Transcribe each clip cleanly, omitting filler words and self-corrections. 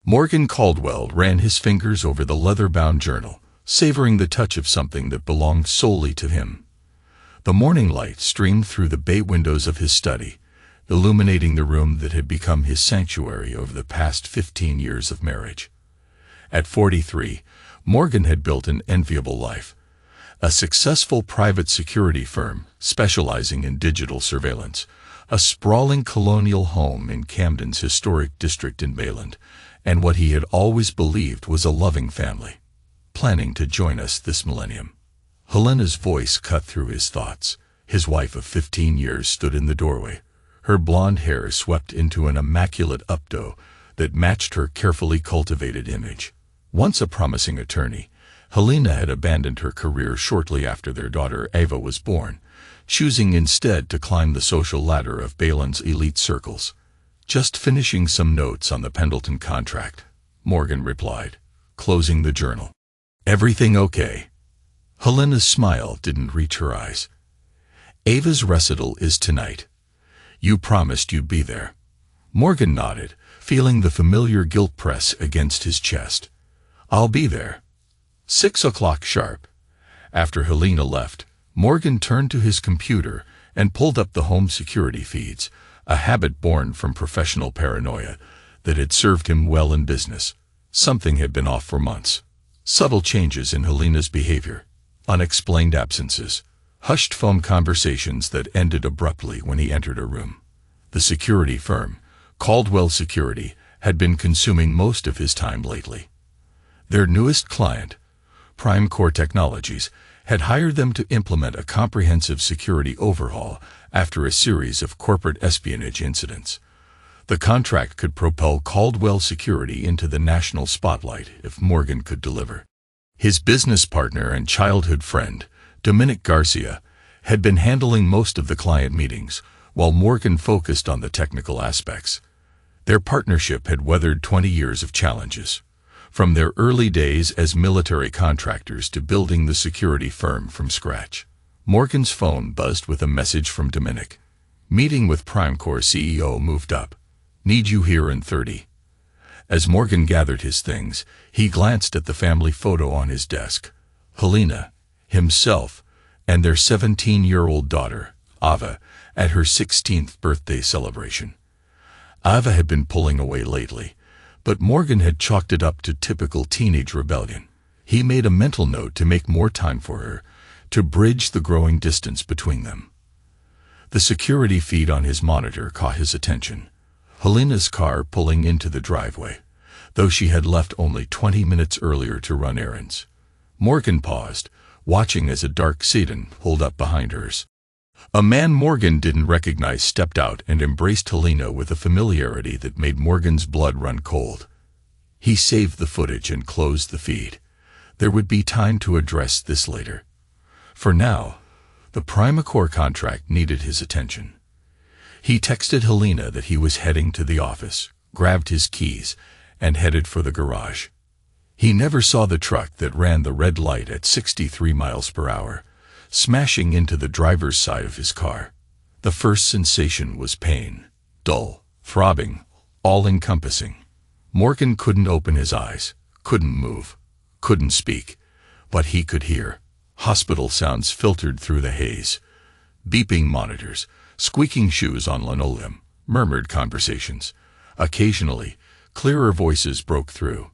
Morgan Caldwell ran his fingers over the leather-bound journal, savoring the touch of something that belonged solely to him. The morning light streamed through the bay windows of his study, illuminating the room that had become his sanctuary over the past 15 years of marriage. At 43, Morgan had built an enviable life. A successful private security firm specializing in digital surveillance, a sprawling colonial home in Camden's historic district in Mayland, and what he had always believed was a loving family, planning to join us this millennium. Helena's voice cut through his thoughts. His wife of 15 years stood in the doorway, her blonde hair swept into an immaculate updo that matched her carefully cultivated image. Once a promising attorney, Helena had abandoned her career shortly after their daughter Ava was born, choosing instead to climb the social ladder of Bayland's elite circles. "Just finishing some notes on the Pendleton contract," Morgan replied, closing the journal. "Everything okay?" Helena's smile didn't reach her eyes. "Ava's recital is tonight. You promised you'd be there." Morgan nodded, feeling the familiar guilt press against his chest. "I'll be there. 6 o'clock sharp." After Helena left, Morgan turned to his computer and pulled up the home security feeds, a habit born from professional paranoia that had served him well in business. Something had been off for months. Subtle changes in Helena's behavior, unexplained absences, hushed phone conversations that ended abruptly when he entered a room. The security firm, Caldwell Security, had been consuming most of his time lately. Their newest client, Prime Core Technologies, had hired them to implement a comprehensive security overhaul after a series of corporate espionage incidents. The contract could propel Caldwell Security into the national spotlight if Morgan could deliver. His business partner and childhood friend, Dominic Garcia, had been handling most of the client meetings, while Morgan focused on the technical aspects. Their partnership had weathered 20 years of challenges, from their early days as military contractors to building the security firm from scratch. Morgan's phone buzzed with a message from Dominic. "Meeting with PrimeCore CEO moved up. Need you here in 30. As Morgan gathered his things, he glanced at the family photo on his desk. Helena, himself, and their 17-year-old daughter, Ava, at her 16th birthday celebration. Ava had been pulling away lately, but Morgan had chalked it up to typical teenage rebellion. He made a mental note to make more time for her, to bridge the growing distance between them. The security feed on his monitor caught his attention. Helena's car pulling into the driveway, though she had left only 20 minutes earlier to run errands. Morgan paused, watching as a dark sedan pulled up behind hers. A man Morgan didn't recognize stepped out and embraced Helena with a familiarity that made Morgan's blood run cold. He saved the footage and closed the feed. There would be time to address this later. For now, the PrimeCore contract needed his attention. He texted Helena that he was heading to the office, grabbed his keys, and headed for the garage. He never saw the truck that ran the red light at 63 miles per hour, smashing into the driver's side of his car. The first sensation was pain, dull, throbbing, all-encompassing. Morgan couldn't open his eyes, couldn't move, couldn't speak, but he could hear. Hospital sounds filtered through the haze. Beeping monitors, squeaking shoes on linoleum, murmured conversations. Occasionally, clearer voices broke through.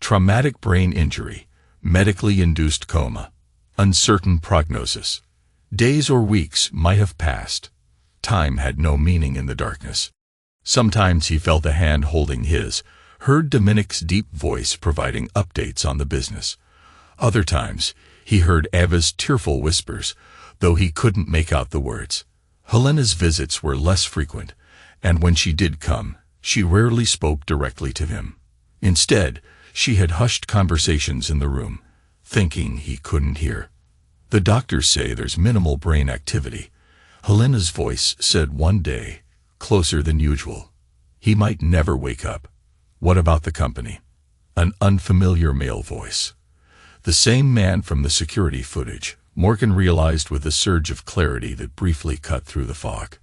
Traumatic brain injury, medically induced coma, uncertain prognosis. Days or weeks might have passed. Time had no meaning in the darkness. Sometimes he felt a hand holding his, heard Dominic's deep voice providing updates on the business. Other times, he heard Ava's tearful whispers, though he couldn't make out the words. Helena's visits were less frequent, and when she did come, she rarely spoke directly to him. Instead, she had hushed conversations in the room, thinking he couldn't hear. "The doctors say there's minimal brain activity," Helena's voice said one day, closer than usual. "He might never wake up." "What about the company?" An unfamiliar male voice. The same man from the security footage, Morgan realized with a surge of clarity that briefly cut through the fog.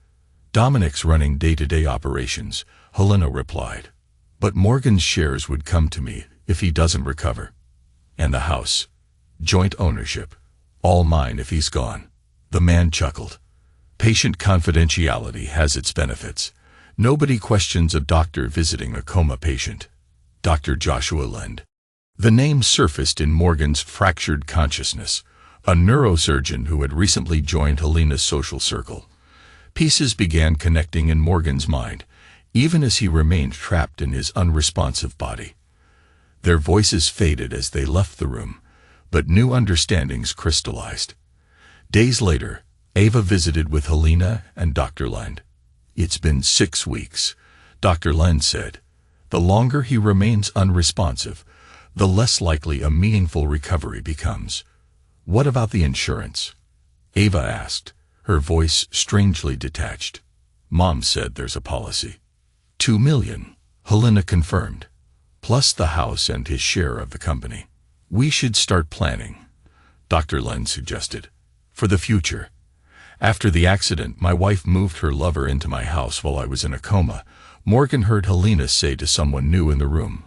"Dominic's running day-to-day operations," Helena replied. But Morgan's shares would come to me if he doesn't recover. And the house. Joint ownership. All mine if he's gone. The man chuckled. Patient confidentiality has its benefits. Nobody questions a doctor visiting a coma patient. Dr. Joshua Lend. The name surfaced in Morgan's fractured consciousness, a neurosurgeon who had recently joined Helena's social circle. Pieces began connecting in Morgan's mind, even as he remained trapped in his unresponsive body. Their voices faded as they left the room, but new understandings crystallized. Days later, Ava visited with Helena and Dr. Lend. "It's been 6 weeks," Dr. Lend said. "The longer he remains unresponsive, the less likely a meaningful recovery becomes." "What about the insurance?" Ava asked, her voice strangely detached. "Mom said there's a policy." $2 million, Helena confirmed, plus the house and his share of the company. "We should start planning," Dr. Lend suggested, "for the future. After the accident, my wife moved her lover into my house while I was in a coma," Morgan heard Helena say to someone new in the room.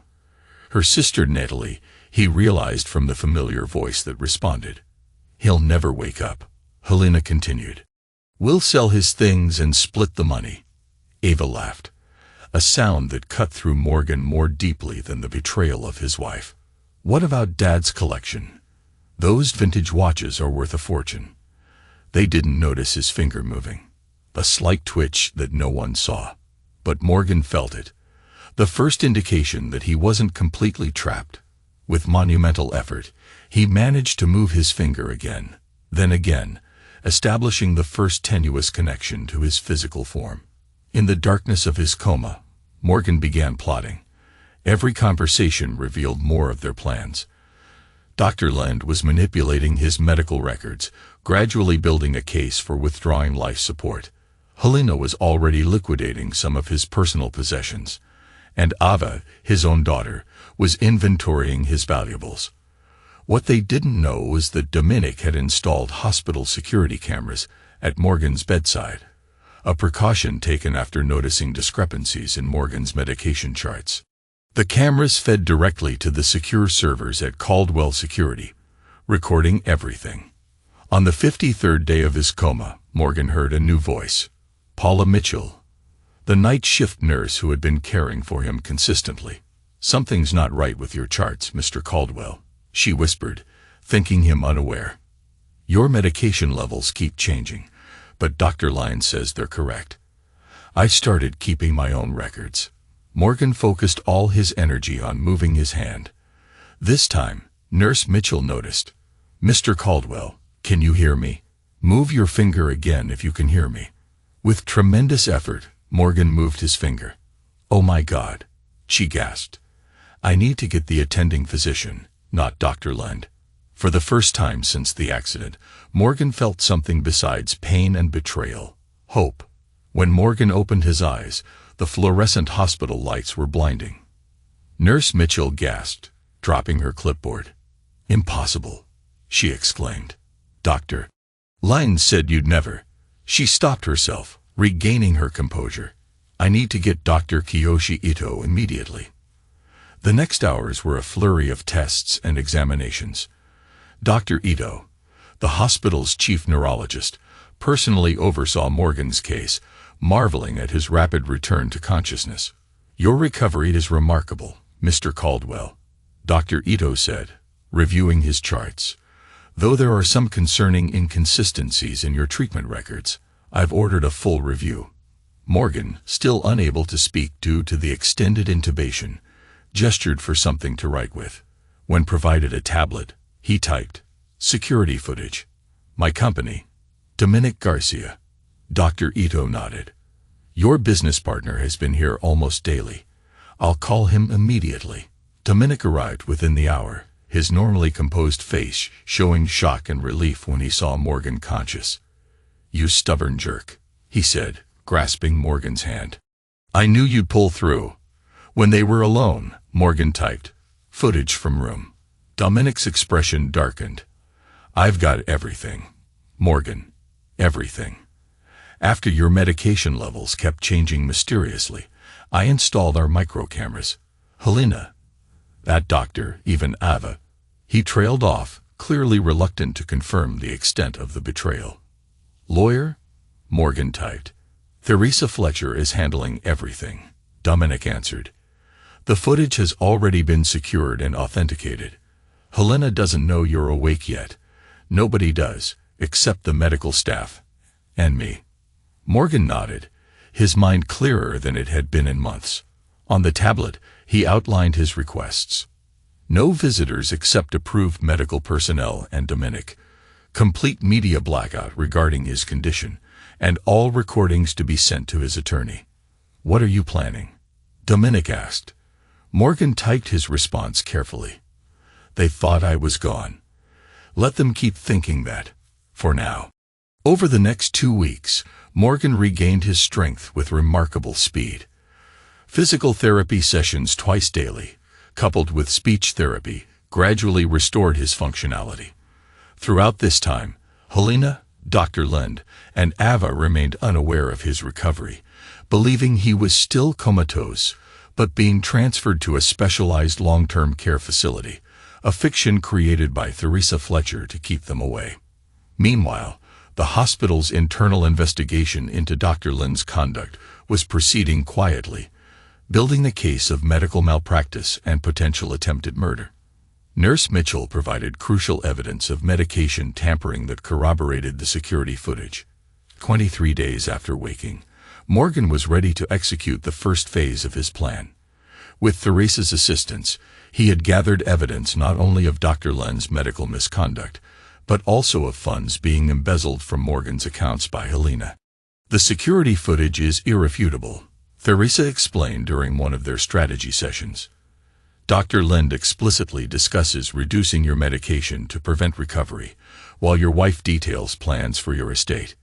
Her sister Natalie, he realized from the familiar voice that responded. "He'll never wake up," Helena continued. "We'll sell his things and split the money." Ava laughed, a sound that cut through Morgan more deeply than the betrayal of his wife. "What about Dad's collection? Those vintage watches are worth a fortune." They didn't notice his finger moving, a slight twitch that no one saw. But Morgan felt it, the first indication that he wasn't completely trapped. With monumental effort, he managed to move his finger again, then again, establishing the first tenuous connection to his physical form. In the darkness of his coma, Morgan began plotting. Every conversation revealed more of their plans. Dr. Lend was manipulating his medical records, gradually building a case for withdrawing life support. Helena was already liquidating some of his personal possessions, and Ava, his own daughter, was inventorying his valuables. What they didn't know was that Dominic had installed hospital security cameras at Morgan's bedside, a precaution taken after noticing discrepancies in Morgan's medication charts. The cameras fed directly to the secure servers at Caldwell Security, recording everything. On the 53rd day of his coma, Morgan heard a new voice. Paula Mitchell, the night shift nurse who had been caring for him consistently. "Something's not right with your charts, Mr. Caldwell," she whispered, thinking him unaware. "Your medication levels keep changing, but Dr. Lend says they're correct. I started keeping my own records." Morgan focused all his energy on moving his hand. This time, Nurse Mitchell noticed. "Mr. Caldwell, can you hear me? Move your finger again if you can hear me." With tremendous effort, Morgan moved his finger. "Oh my God," she gasped. "I need to get the attending physician, not Dr. Lend." For the first time since the accident, Morgan felt something besides pain and betrayal, hope. When Morgan opened his eyes, the fluorescent hospital lights were blinding. Nurse Mitchell gasped, dropping her clipboard. "Impossible," she exclaimed. "Dr. Lend said you'd never." She stopped herself, regaining her composure. "I need to get Dr. Kiyoshi Ito immediately." The next hours were a flurry of tests and examinations. Dr. Ito, the hospital's chief neurologist, personally oversaw Morgan's case, marveling at his rapid return to consciousness. "Your recovery is remarkable, Mr. Caldwell," Dr. Ito said, reviewing his charts. "Though there are some concerning inconsistencies in your treatment records, I've ordered a full review." Morgan, still unable to speak due to the extended intubation, gestured for something to write with. When provided a tablet, he typed, "Security footage. My company, Dominic Garcia." Dr. Ito nodded. "Your business partner has been here almost daily. I'll call him immediately." Dominic arrived within the hour, his normally composed face showing shock and relief when he saw Morgan conscious. "You stubborn jerk," he said, grasping Morgan's hand. "I knew you'd pull through." When they were alone, Morgan typed, "Footage from room." Dominic's expression darkened. "I've got everything, Morgan, everything. After your medication levels kept changing mysteriously, I installed our micro cameras. Helena, that doctor, even Ava. He trailed off, clearly reluctant to confirm the extent of the betrayal. Lawyer? Morgan typed. Theresa Fletcher is handling everything, Dominic answered. The footage has already been secured and authenticated. Helena doesn't know you're awake yet. Nobody does, except the medical staff. And me. Morgan nodded, his mind clearer than it had been in months. On the tablet, he outlined his requests. No visitors except approved medical personnel and Dominic. Complete media blackout regarding his condition, and all recordings to be sent to his attorney. What are you planning? Dominic asked. Morgan typed his response carefully. They thought I was gone. Let them keep thinking that, for now. Over the next 2 weeks, Morgan regained his strength with remarkable speed. Physical therapy sessions twice daily, coupled with speech therapy, gradually restored his functionality. Throughout this time, Helena, Dr. Lind, and Ava remained unaware of his recovery, believing he was still comatose, but being transferred to a specialized long-term care facility, a fiction created by Theresa Fletcher to keep them away. Meanwhile, the hospital's internal investigation into Dr. Lind's conduct was proceeding quietly, building the case of medical malpractice and potential attempted murder. Nurse Mitchell provided crucial evidence of medication tampering that corroborated the security footage. 23 days after waking, Morgan was ready to execute the first phase of his plan. With Theresa's assistance, he had gathered evidence not only of Dr. Lind's medical misconduct, but also of funds being embezzled from Morgan's accounts by Helena. The security footage is irrefutable, Theresa explained during one of their strategy sessions. Dr. Lind explicitly discusses reducing your medication to prevent recovery, while your wife details plans for your estate.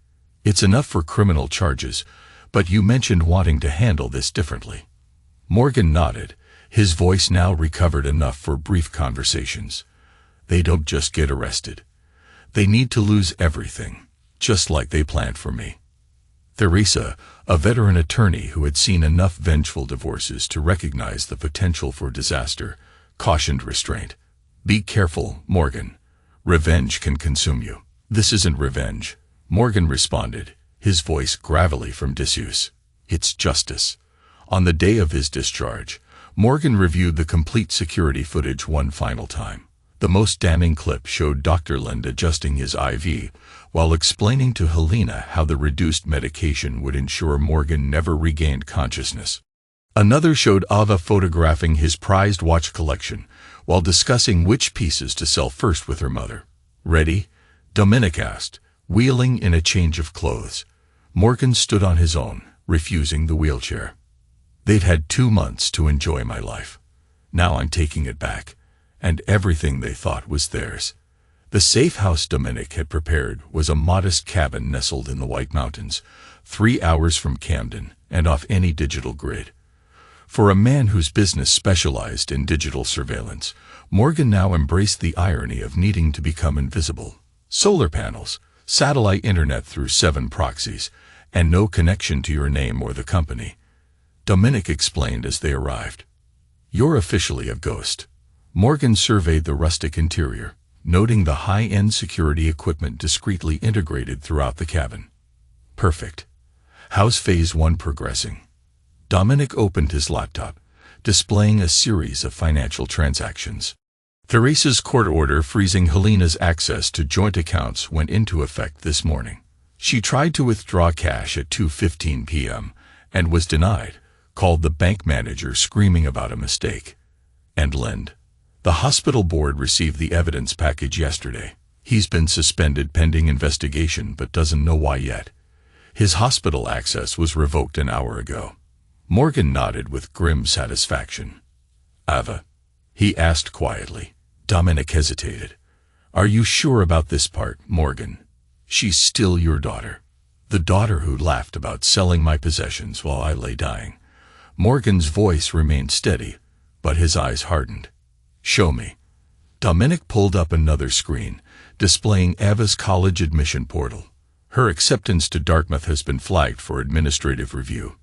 It's enough for criminal charges, but you mentioned wanting to handle this differently. Morgan nodded, his voice now recovered enough for brief conversations. They don't just get arrested. They need to lose everything, just like they planned for me. Theresa, a veteran attorney who had seen enough vengeful divorces to recognize the potential for disaster, cautioned restraint. Be careful, Morgan. Revenge can consume you. This isn't revenge, Morgan responded, his voice gravelly from disuse. It's justice. On the day of his discharge, Morgan reviewed the complete security footage one final time. The most damning clip showed Dr. Lind adjusting his IV, while explaining to Helena how the reduced medication would ensure Morgan never regained consciousness. Another showed Ava photographing his prized watch collection, while discussing which pieces to sell first with her mother. Ready? Dominic asked, wheeling in a change of clothes. Morgan stood on his own, refusing the wheelchair. They'd had 2 months to enjoy my life. Now I'm taking it back. And everything they thought was theirs. The safe house Dominic had prepared was a modest cabin nestled in the White Mountains, 3 hours from Camden and off any digital grid. For a man whose business specialized in digital surveillance, Morgan now embraced the irony of needing to become invisible. Solar panels, satellite internet through 7 proxies, and no connection to your name or the company. Dominic explained as they arrived. You're officially a ghost. Morgan surveyed the rustic interior, noting the high-end security equipment discreetly integrated throughout the cabin. Perfect. How's Phase 1 progressing? Dominic opened his laptop, displaying a series of financial transactions. Theresa's court order freezing Helena's access to joint accounts went into effect this morning. She tried to withdraw cash at 2:15 p.m. and was denied, called the bank manager screaming about a mistake. And Lind. The hospital board received the evidence package yesterday. He's been suspended pending investigation but doesn't know why yet. His hospital access was revoked an hour ago. Morgan nodded with grim satisfaction. Ava? He asked quietly. Dominic hesitated. Are you sure about this part, Morgan? She's still your daughter. The daughter who laughed about selling my possessions while I lay dying. Morgan's voice remained steady, but his eyes hardened. Show me. Dominic pulled up another screen, displaying Ava's college admission portal. Her acceptance to Dartmouth has been flagged for administrative review.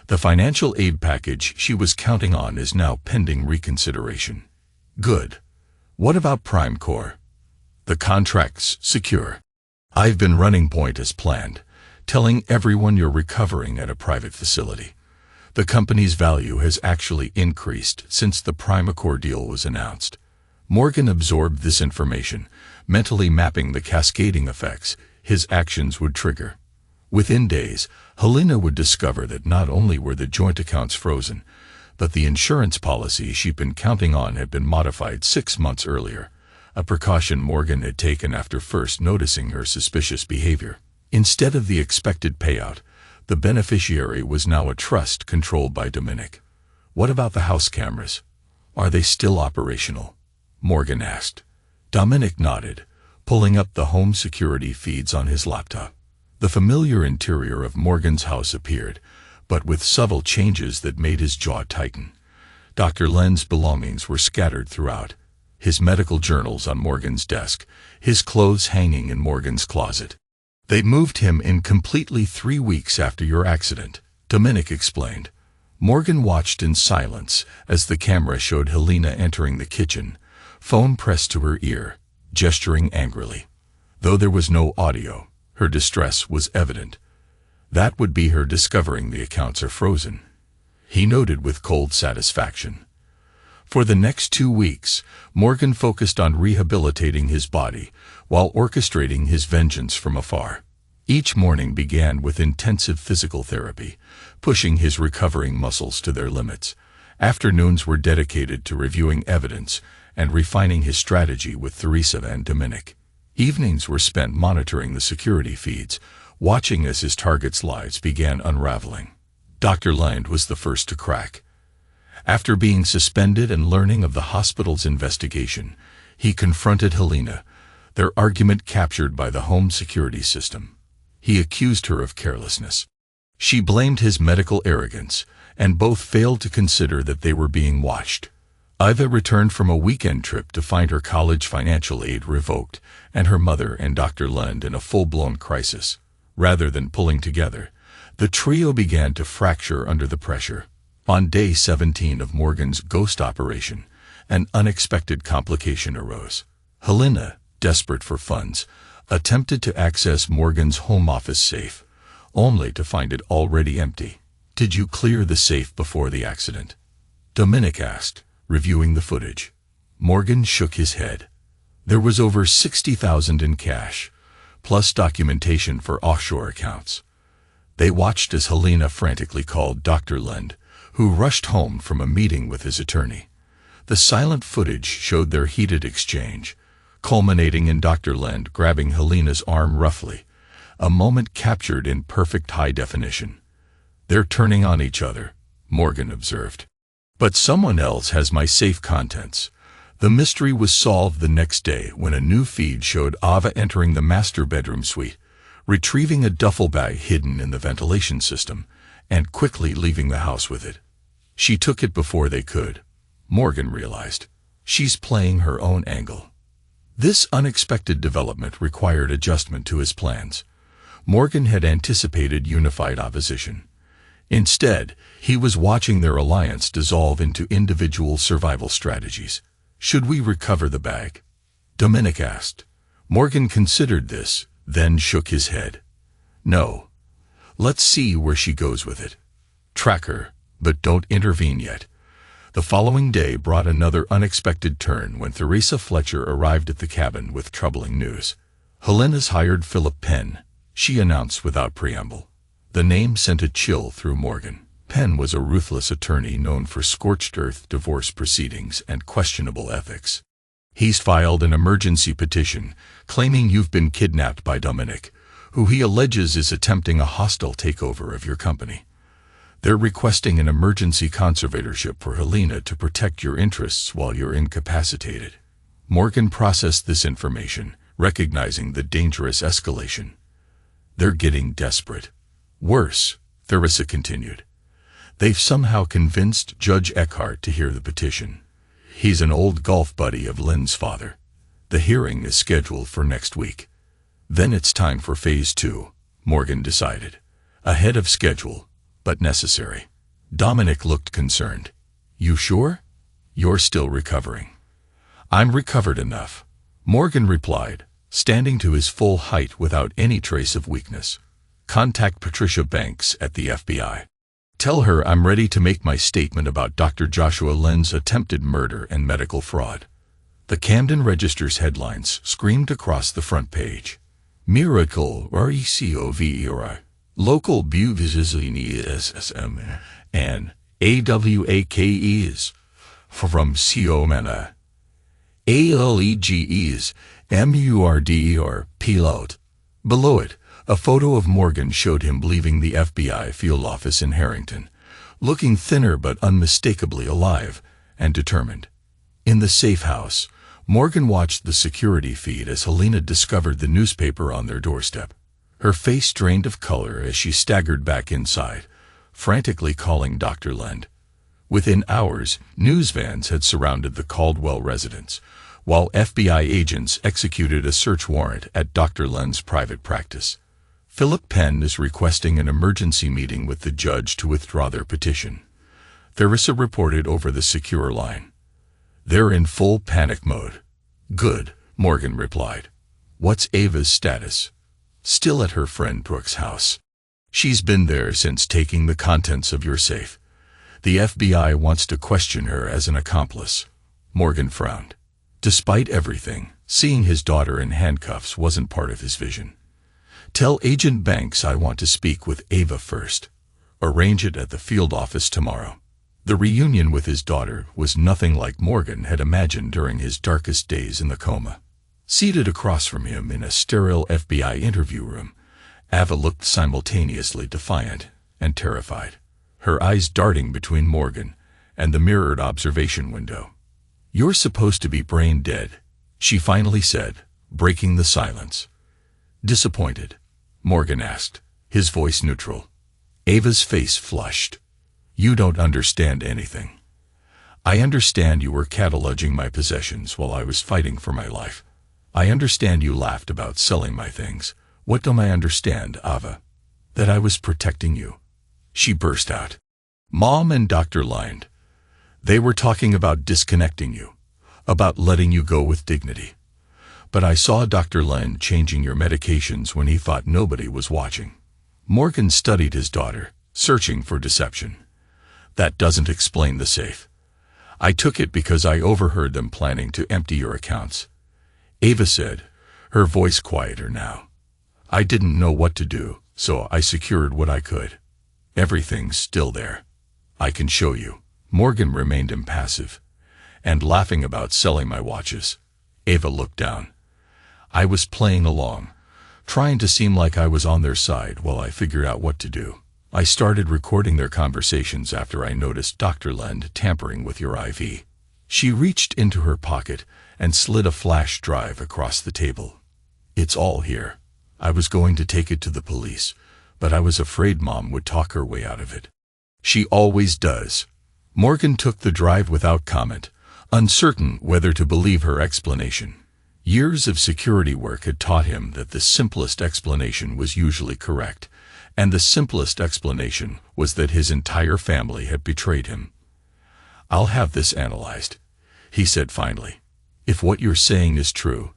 The financial aid package she was counting on is now pending reconsideration. Good. What about Prime Corps? The contract's secure. I've been running point as planned, telling everyone you're recovering at a private facility. The company's value has actually increased since the Primacor deal was announced. Morgan absorbed this information, mentally mapping the cascading effects his actions would trigger. Within days, Helena would discover that not only were the joint accounts frozen, but the insurance policy she'd been counting on had been modified 6 months earlier, a precaution Morgan had taken after first noticing her suspicious behavior. Instead of the expected payout, the beneficiary was now a trust controlled by Dominic. What about the house cameras? Are they still operational? Morgan asked. Dominic nodded, pulling up the home security feeds on his laptop. The familiar interior of Morgan's house appeared, but with subtle changes that made his jaw tighten. Dr. Len's belongings were scattered throughout, his medical journals on Morgan's desk, his clothes hanging in Morgan's closet. They moved him in completely 3 weeks after your accident, Dominic explained. Morgan watched in silence as the camera showed Helena entering the kitchen, phone pressed to her ear, gesturing angrily. Though there was no audio, her distress was evident. That would be her discovering the accounts are frozen, he noted with cold satisfaction. For the next 2 weeks, Morgan focused on rehabilitating his body while orchestrating his vengeance from afar. Each morning began with intensive physical therapy, pushing his recovering muscles to their limits. Afternoons were dedicated to reviewing evidence and refining his strategy with Theresa and Dominic. Evenings were spent monitoring the security feeds, watching as his targets' lives began unraveling. Dr. Land was the first to crack. After being suspended and learning of the hospital's investigation, he confronted Helena, their argument captured by the home security system. He accused her of carelessness. She blamed his medical arrogance, and both failed to consider that they were being watched. Iva returned from a weekend trip to find her college financial aid revoked and her mother and Dr. Lund in a full-blown crisis. Rather than pulling together, the trio began to fracture under the pressure. On day 17 of Morgan's ghost operation, an unexpected complication arose. Helena, desperate for funds, attempted to access Morgan's home office safe, only to find it already empty. Did you clear the safe before the accident? Dominic asked, reviewing the footage. Morgan shook his head. There was over $60,000 in cash, plus documentation for offshore accounts. They watched as Helena frantically called Dr. Lund, who rushed home from a meeting with his attorney. The silent footage showed their heated exchange, culminating in Dr. Lund grabbing Helena's arm roughly, a moment captured in perfect high definition. They're turning on each other, Morgan observed. But someone else has my safe contents. The mystery was solved the next day when a new feed showed Ava entering the master bedroom suite, retrieving a duffel bag hidden in the ventilation system, and quickly leaving the house with it. She took it before they could, Morgan realized. She's playing her own angle. This unexpected development required adjustment to his plans. Morgan had anticipated unified opposition. Instead, he was watching their alliance dissolve into individual survival strategies. Should we recover the bag? Dominic asked. Morgan considered this, then shook his head. No. Let's see where she goes with it. Track her, but don't intervene yet. The following day brought another unexpected turn when Theresa Fletcher arrived at the cabin with troubling news. Helena's hired Philip Penn, she announced without preamble. The name sent a chill through Morgan. Penn was a ruthless attorney known for scorched-earth divorce proceedings and questionable ethics. He's filed an emergency petition claiming you've been kidnapped by Dominic, who he alleges is attempting a hostile takeover of your company. They're requesting an emergency conservatorship for Helena to protect your interests while you're incapacitated. Morgan processed this information, recognizing the dangerous escalation. They're getting desperate. Worse, Theresa continued. They've somehow convinced Judge Eckhart to hear the petition. He's an old golf buddy of Lynn's father. The hearing is scheduled for next week. Then it's time for Phase 2, Morgan decided. Ahead of schedule, but necessary. Dominic looked concerned. You sure? You're still recovering. I'm recovered enough, Morgan replied, standing to his full height without any trace of weakness. Contact Patricia Banks at the FBI. Tell her I'm ready to make my statement about Dr. Joshua Len's attempted murder and medical fraud. The Camden Register's headlines screamed across the front page. Miracle RECOVERI. Local BUVISISM and AWAKEs from COMANA. ALEGEs MURDER Pilot. Below it, a photo of Morgan showed him leaving the FBI field office in Harrington, looking thinner but unmistakably alive and determined. In the safe house, Morgan watched the security feed as Helena discovered the newspaper on their doorstep. Her face drained of color as she staggered back inside, frantically calling Dr. Len. Within hours, news vans had surrounded the Caldwell residence, while FBI agents executed a search warrant at Dr. Len's private practice. Philip Penn is requesting an emergency meeting with the judge to withdraw their petition, Theresa reported over the secure line. They're in full panic mode. Good, Morgan replied. What's Ava's status? Still at her friend Brooke's house. She's been there since taking the contents of your safe. The FBI wants to question her as an accomplice. Morgan frowned. Despite everything, seeing his daughter in handcuffs wasn't part of his vision. Tell Agent Banks I want to speak with Ava first. Arrange it at the field office tomorrow. The reunion with his daughter was nothing like Morgan had imagined during his darkest days in the coma. Seated across from him in a sterile FBI interview room, Ava looked simultaneously defiant and terrified, her eyes darting between Morgan and the mirrored observation window. You're supposed to be brain dead, she finally said, breaking the silence. Disappointed? Morgan asked, his voice neutral. Ava's face flushed. You don't understand anything. I understand you were cataloging my possessions while I was fighting for my life. I understand you laughed about selling my things. What don't I understand, Ava? That I was protecting you. She burst out. Mom and Dr. lied. They were talking about disconnecting you, about letting you go with dignity. But I saw Dr. Len changing your medications when he thought nobody was watching. Morgan studied his daughter, searching for deception. That doesn't explain the safe. I took it because I overheard them planning to empty your accounts. Ava said, her voice quieter now. I didn't know what to do, so I secured what I could. Everything's still there. I can show you. Morgan remained impassive, and laughing about selling my watches. Ava looked down. I was playing along, trying to seem like I was on their side while I figured out what to do. I started recording their conversations after I noticed Dr. Len tampering with your IV. She reached into her pocket and slid a flash drive across the table. It's all here. I was going to take it to the police, but I was afraid Mom would talk her way out of it. She always does. Morgan took the drive without comment, uncertain whether to believe her explanation. Years of security work had taught him that the simplest explanation was usually correct, and the simplest explanation was that his entire family had betrayed him. I'll have this analyzed, he said finally. If what you're saying is true,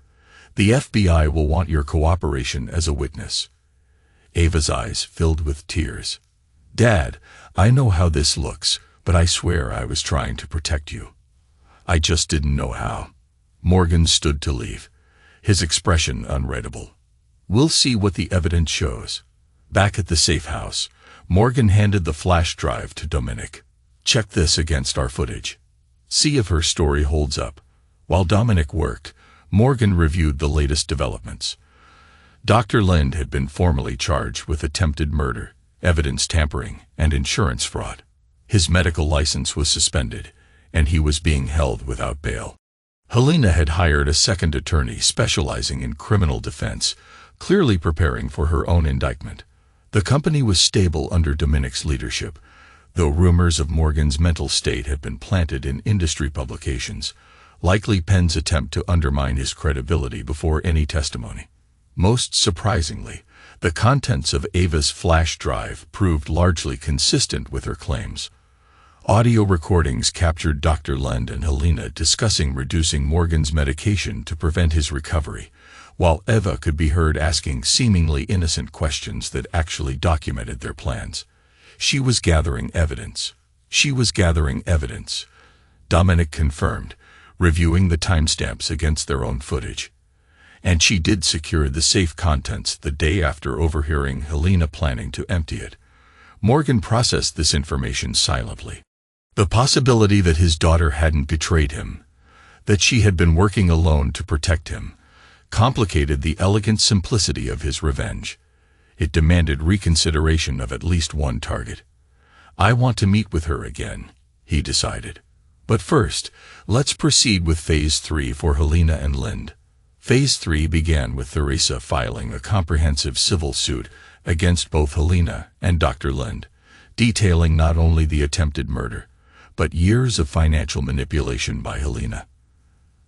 the FBI will want your cooperation as a witness. Ava's eyes filled with tears. Dad, I know how this looks, but I swear I was trying to protect you. I just didn't know how. Morgan stood to leave, his expression unreadable. We'll see what the evidence shows. Back at the safe house, Morgan handed the flash drive to Dominic. Check this against our footage. See if her story holds up. While Dominic worked, Morgan reviewed the latest developments. Dr. Lind had been formally charged with attempted murder, evidence tampering, and insurance fraud. His medical license was suspended, and he was being held without bail. Helena had hired a second attorney specializing in criminal defense, clearly preparing for her own indictment. The company was stable under Dominic's leadership, though rumors of Morgan's mental state had been planted in industry publications, likely Penn's attempt to undermine his credibility before any testimony. Most surprisingly, the contents of Ava's flash drive proved largely consistent with her claims. Audio recordings captured Dr. Lend and Helena discussing reducing Morgan's medication to prevent his recovery, while Eva could be heard asking seemingly innocent questions that actually documented their plans. She was gathering evidence. Dominic confirmed, reviewing the timestamps against their own footage. And she did secure the safe contents the day after overhearing Helena planning to empty it. Morgan processed this information silently. The possibility that his daughter hadn't betrayed him, that she had been working alone to protect him, complicated the elegant simplicity of his revenge. It demanded reconsideration of at least one target. I want to meet with her again, he decided. But first, let's proceed with Phase 3 for Helena and Lend. Phase 3 began with Theresa filing a comprehensive civil suit against both Helena and Dr. Lend, detailing not only the attempted murder, but years of financial manipulation by Helena.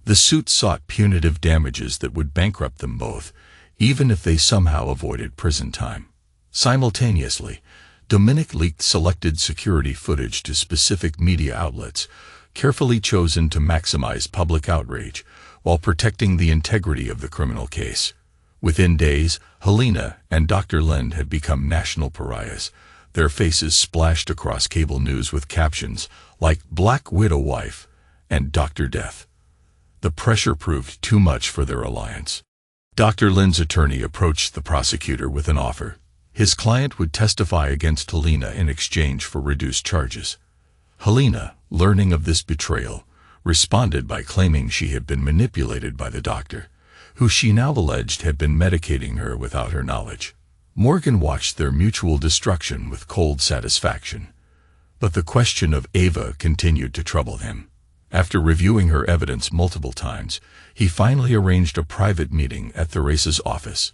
The suit sought punitive damages that would bankrupt them both, even if they somehow avoided prison time. Simultaneously, Dominic leaked selected security footage to specific media outlets, carefully chosen to maximize public outrage, while protecting the integrity of the criminal case. Within days, Helena and Dr. Lend had become national pariahs, their faces splashed across cable news with captions like Black Widow Wife and Dr. Death. The pressure proved too much for their alliance. Dr. Lend's attorney approached the prosecutor with an offer. His client would testify against Helena in exchange for reduced charges. Helena, learning of this betrayal, responded by claiming she had been manipulated by the doctor, who she now alleged had been medicating her without her knowledge. Morgan watched their mutual destruction with cold satisfaction. But the question of Eva continued to trouble him. After reviewing her evidence multiple times, he finally arranged a private meeting at Theresa's office.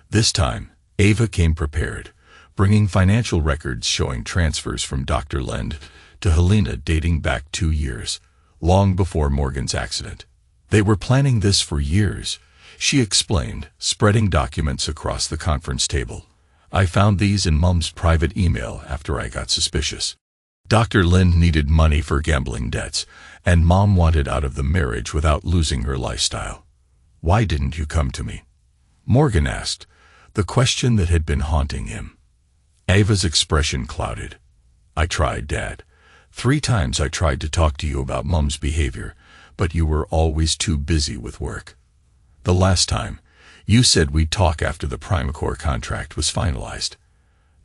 This time, Eva came prepared, bringing financial records showing transfers from Dr. Lend to Helena dating back 2 years, long before Morgan's accident. They were planning this for years, she explained, spreading documents across the conference table. I found these in Mom's private email after I got suspicious. Dr. Lend needed money for gambling debts, and Mom wanted out of the marriage without losing her lifestyle. Why didn't you come to me? Morgan asked, the question that had been haunting him. Eva's expression clouded. I tried, Dad. 3 times I tried to talk to you about Mom's behavior, but you were always too busy with work. The last time, you said we'd talk after the Primacore contract was finalized.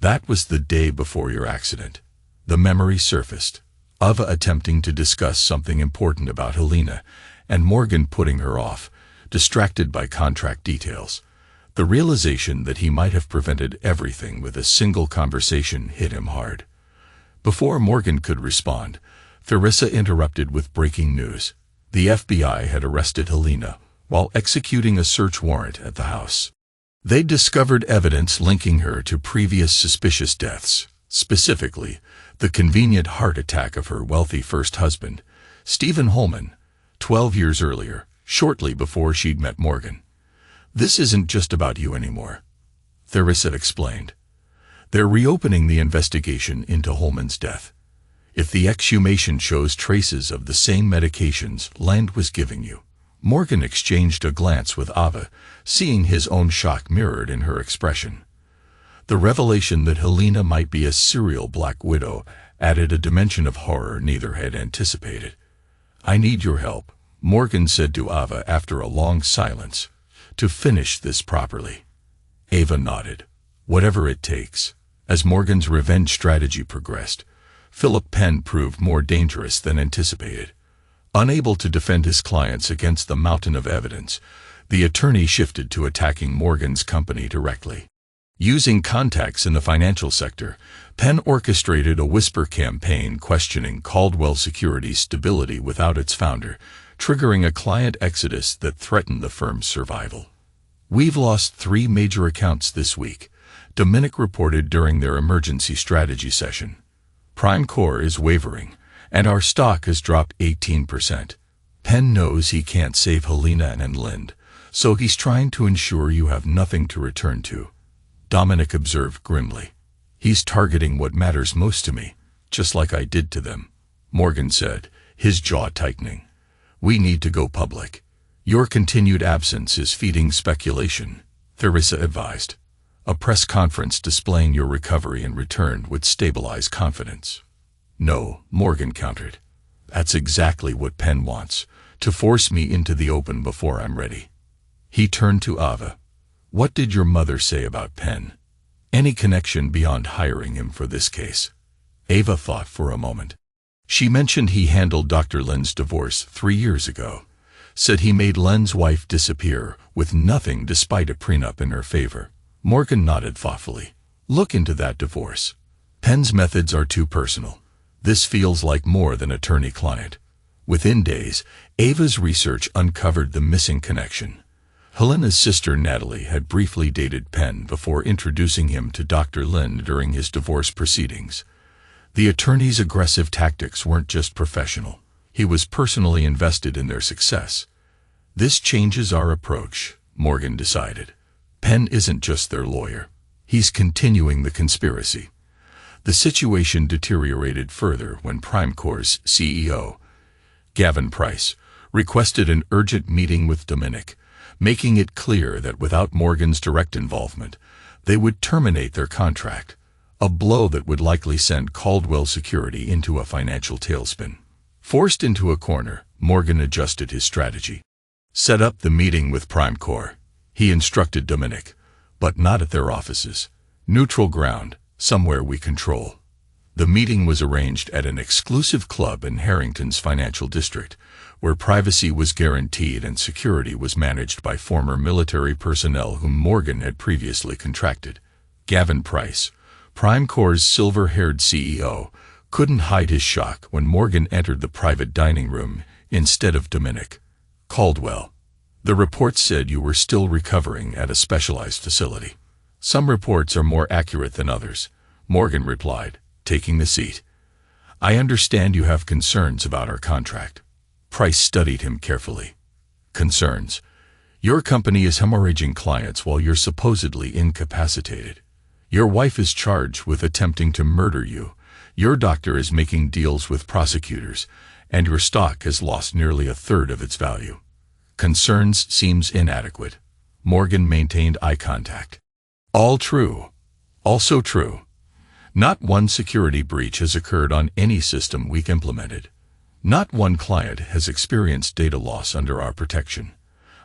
That was the day before your accident. The memory surfaced, Eva attempting to discuss something important about Helena, and Morgan putting her off, distracted by contract details. The realization that he might have prevented everything with a single conversation hit him hard. Before Morgan could respond, Theresa interrupted with breaking news. The FBI had arrested Helena while executing a search warrant at the house. They discovered evidence linking her to previous suspicious deaths, specifically the convenient heart attack of her wealthy first husband, Stephen Holman, 12 years earlier, shortly before she'd met Morgan. This isn't just about you anymore, Theresa explained. They're reopening the investigation into Holman's death. If the exhumation shows traces of the same medications Lend was giving you. Morgan exchanged a glance with Eva, seeing his own shock mirrored in her expression. The revelation that Helena might be a serial Black Widow added a dimension of horror neither had anticipated. I need your help, Morgan said to Eva after a long silence, to finish this properly. Eva nodded. Whatever it takes. As Morgan's revenge strategy progressed, Philip Penn proved more dangerous than anticipated. Unable to defend his clients against the mountain of evidence, the attorney shifted to attacking Morgan's company directly. Using contacts in the financial sector, Penn orchestrated a whisper campaign questioning Caldwell Securities' stability without its founder, triggering a client exodus that threatened the firm's survival. We've lost 3 major accounts this week, Dominic reported during their emergency strategy session. Primacore is wavering, and our stock has dropped 18%. Penn knows he can't save Helena and Lend, so he's trying to ensure you have nothing to return to. Dominic observed grimly. He's targeting what matters most to me, just like I did to them. Morgan said, his jaw tightening. We need to go public. Your continued absence is feeding speculation, Theresa advised. A press conference displaying your recovery and return would stabilize confidence. No, Morgan countered. That's exactly what Penn wants, to force me into the open before I'm ready. He turned to Ava. What did your mother say about Penn? Any connection beyond hiring him for this case? Ava thought for a moment. She mentioned he handled Dr. Lynn's divorce 3 years ago, said he made Lynn's wife disappear with nothing despite a prenup in her favor. Morgan nodded thoughtfully. Look into that divorce. Penn's methods are too personal. This feels like more than attorney-client. Within days, Ava's research uncovered the missing connection. Helena's sister Natalie had briefly dated Penn before introducing him to Dr. Lynn during his divorce proceedings. The attorney's aggressive tactics weren't just professional. He was personally invested in their success. This changes our approach, Morgan decided. Penn isn't just their lawyer. He's continuing the conspiracy. The situation deteriorated further when PrimeCore's CEO, Gavin Price, requested an urgent meeting with Dominic, making it clear that without Morgan's direct involvement, they would terminate their contract, a blow that would likely send Caldwell Security into a financial tailspin. Forced into a corner, Morgan adjusted his strategy. Set up the meeting with PrimeCore, he instructed Dominic, but not at their offices. Neutral ground, somewhere we control. The meeting was arranged at an exclusive club in Harrington's financial district, where privacy was guaranteed and security was managed by former military personnel whom Morgan had previously contracted. Gavin Price, PrimeCore's silver-haired CEO, couldn't hide his shock when Morgan entered the private dining room instead of Dominic. Caldwell, the reports said you were still recovering at a specialized facility. Some reports are more accurate than others, Morgan replied, taking the seat. I understand you have concerns about our contract. Price studied him carefully. Concerns? Your company is hemorrhaging clients while you're supposedly incapacitated. Your wife is charged with attempting to murder you. Your doctor is making deals with prosecutors, and your stock has lost nearly a third of its value. Concerns seems inadequate. Morgan maintained eye contact. All true. Also true. Not one security breach has occurred on any system we've implemented. Not one client has experienced data loss under our protection.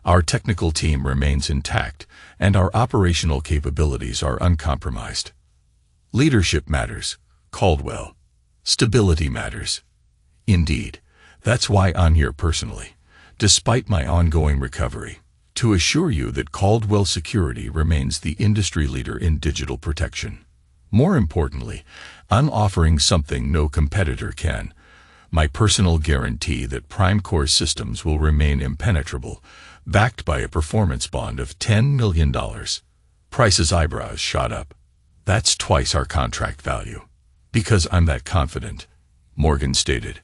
Our technical team remains intact, and our operational capabilities are uncompromised. Leadership matters, Caldwell. Stability matters. Indeed, that's why I'm here personally, despite my ongoing recovery, to assure you that Caldwell Security remains the industry leader in digital protection. More importantly, I'm offering something no competitor can. My personal guarantee that PrimeCore systems will remain impenetrable, backed by a performance bond of $10 million. Price's eyebrows shot up. That's twice our contract value. Because I'm that confident, Morgan stated,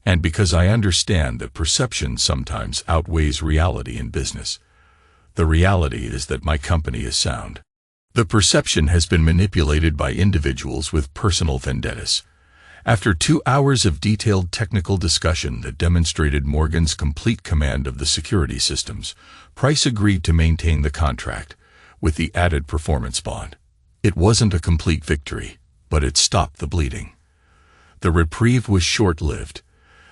and because I understand that perception sometimes outweighs reality in business. The reality is that my company is sound. The perception has been manipulated by individuals with personal vendettas. After 2 hours of detailed technical discussion that demonstrated Morgan's complete command of the security systems, Price agreed to maintain the contract, with the added performance bond. It wasn't a complete victory, but it stopped the bleeding. The reprieve was short-lived.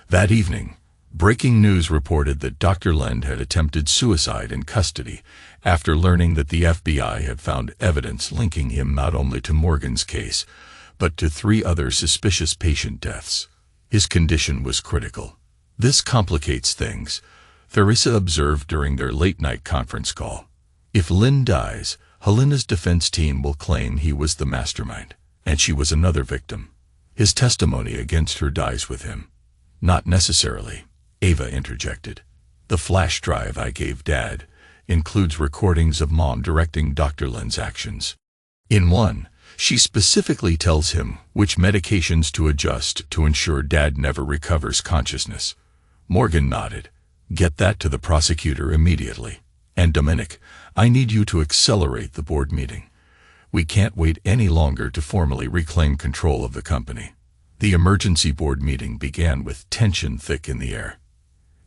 That evening, breaking news reported that Dr. Lend had attempted suicide in custody after learning that the FBI had found evidence linking him not only to Morgan's case, but to 3 other suspicious patient deaths. His condition was critical. This complicates things, Theresa observed during their late-night conference call. If Lynn dies, Helena's defense team will claim he was the mastermind, and she was another victim. His testimony against her dies with him. Not necessarily, Ava interjected. The flash drive I gave Dad includes recordings of Mom directing Dr. Lynn's actions. In one, she specifically tells him which medications to adjust to ensure Dad never recovers consciousness. Morgan nodded. Get that to the prosecutor immediately. And Dominic, I need you to accelerate the board meeting. We can't wait any longer to formally reclaim control of the company. The emergency board meeting began with tension thick in the air.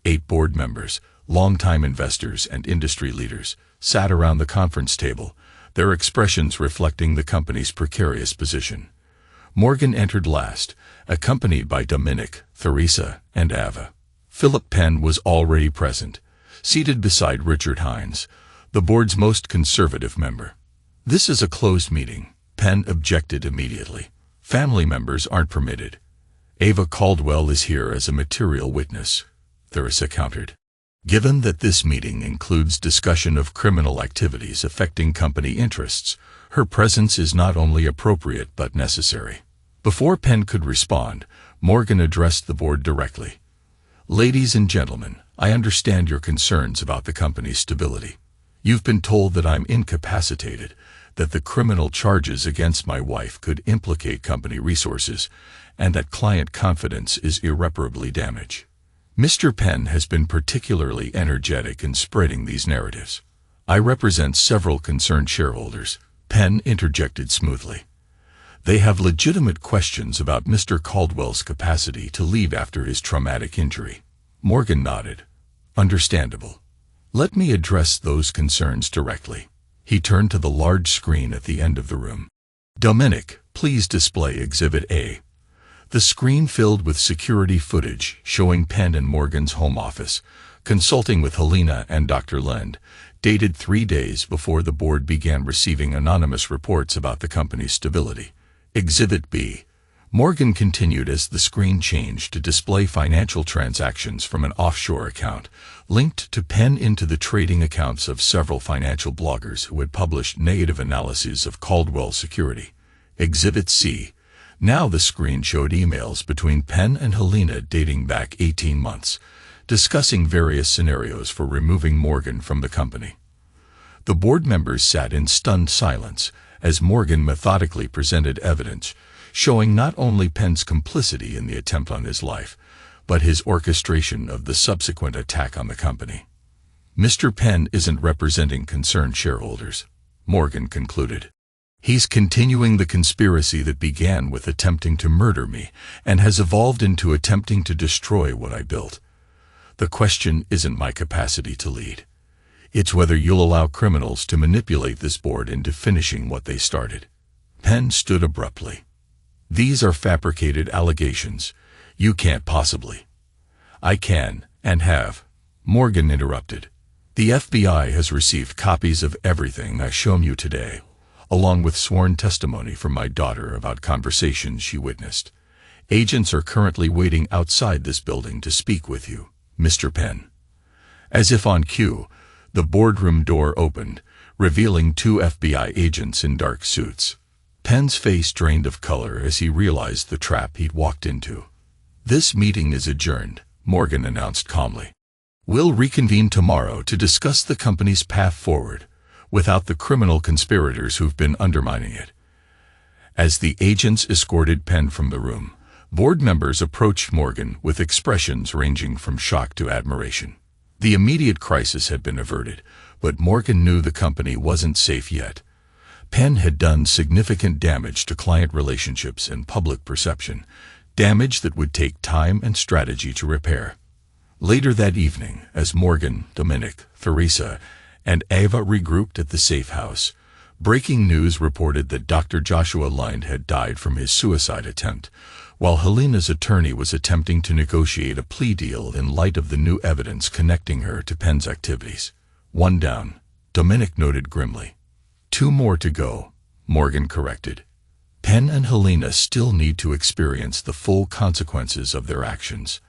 8 board members, longtime investors and industry leaders, sat around the conference table, their expressions reflecting the company's precarious position. Morgan entered last, accompanied by Dominic, Theresa, and Ava. Philip Penn was already present, seated beside Richard Hines, the board's most conservative member. "This is a closed meeting," Penn objected immediately. "Family members aren't permitted." "Ava Caldwell is here as a material witness," Theresa countered. "Given that this meeting includes discussion of criminal activities affecting company interests, her presence is not only appropriate but necessary." Before Penn could respond, Morgan addressed the board directly. "Ladies and gentlemen, I understand your concerns about the company's stability. You've been told that I'm incapacitated, that the criminal charges against my wife could implicate company resources, and that client confidence is irreparably damaged. Mr. Penn has been particularly energetic in spreading these narratives. I represent several concerned shareholders," Penn interjected smoothly. "They have legitimate questions about Mr. Caldwell's capacity to leave after his traumatic injury." Morgan nodded. "Understandable. Let me address those concerns directly." He turned to the large screen at the end of the room. "Dominic, please display Exhibit A." The screen filled with security footage showing Penn and Morgan's home office, consulting with Helena and Dr. Lend, dated 3 days before the board began receiving anonymous reports about the company's stability. Exhibit B. Morgan continued as the screen changed to display financial transactions from an offshore account, linked to Penn into the trading accounts of several financial bloggers who had published negative analyses of Caldwell's security. Exhibit C. Now the screen showed emails between Penn and Helena dating back 18 months, discussing various scenarios for removing Morgan from the company. The board members sat in stunned silence as Morgan methodically presented evidence showing not only Penn's complicity in the attempt on his life, but his orchestration of the subsequent attack on the company. "Mr. Penn isn't representing concerned shareholders," Morgan concluded. "He's continuing the conspiracy that began with attempting to murder me and has evolved into attempting to destroy what I built. The question isn't my capacity to lead. It's whether you'll allow criminals to manipulate this board into finishing what they started." Penn stood abruptly. "These are fabricated allegations. You can't possibly." "I can, and have," Morgan interrupted. "The FBI has received copies of everything I've shown you today, along with sworn testimony from my daughter about conversations she witnessed. Agents are currently waiting outside this building to speak with you, Mr. Penn." As if on cue, the boardroom door opened, revealing 2 FBI agents in dark suits. Penn's face drained of color as he realized the trap he'd walked into. "This meeting is adjourned," Morgan announced calmly. "We'll reconvene tomorrow to discuss the company's path forward, without the criminal conspirators who've been undermining it." As the agents escorted Penn from the room, board members approached Morgan with expressions ranging from shock to admiration. The immediate crisis had been averted, but Morgan knew the company wasn't safe yet. Penn had done significant damage to client relationships and public perception, damage that would take time and strategy to repair. Later that evening, as Morgan, Dominic, Theresa, and Ava regrouped at the safe house, breaking news reported that Dr. Joshua Lend had died from his suicide attempt, while Helena's attorney was attempting to negotiate a plea deal in light of the new evidence connecting her to Penn's activities. "One down," Dominic noted grimly. "2 more to go," Morgan corrected. "Penn and Helena still need to experience the full consequences of their actions."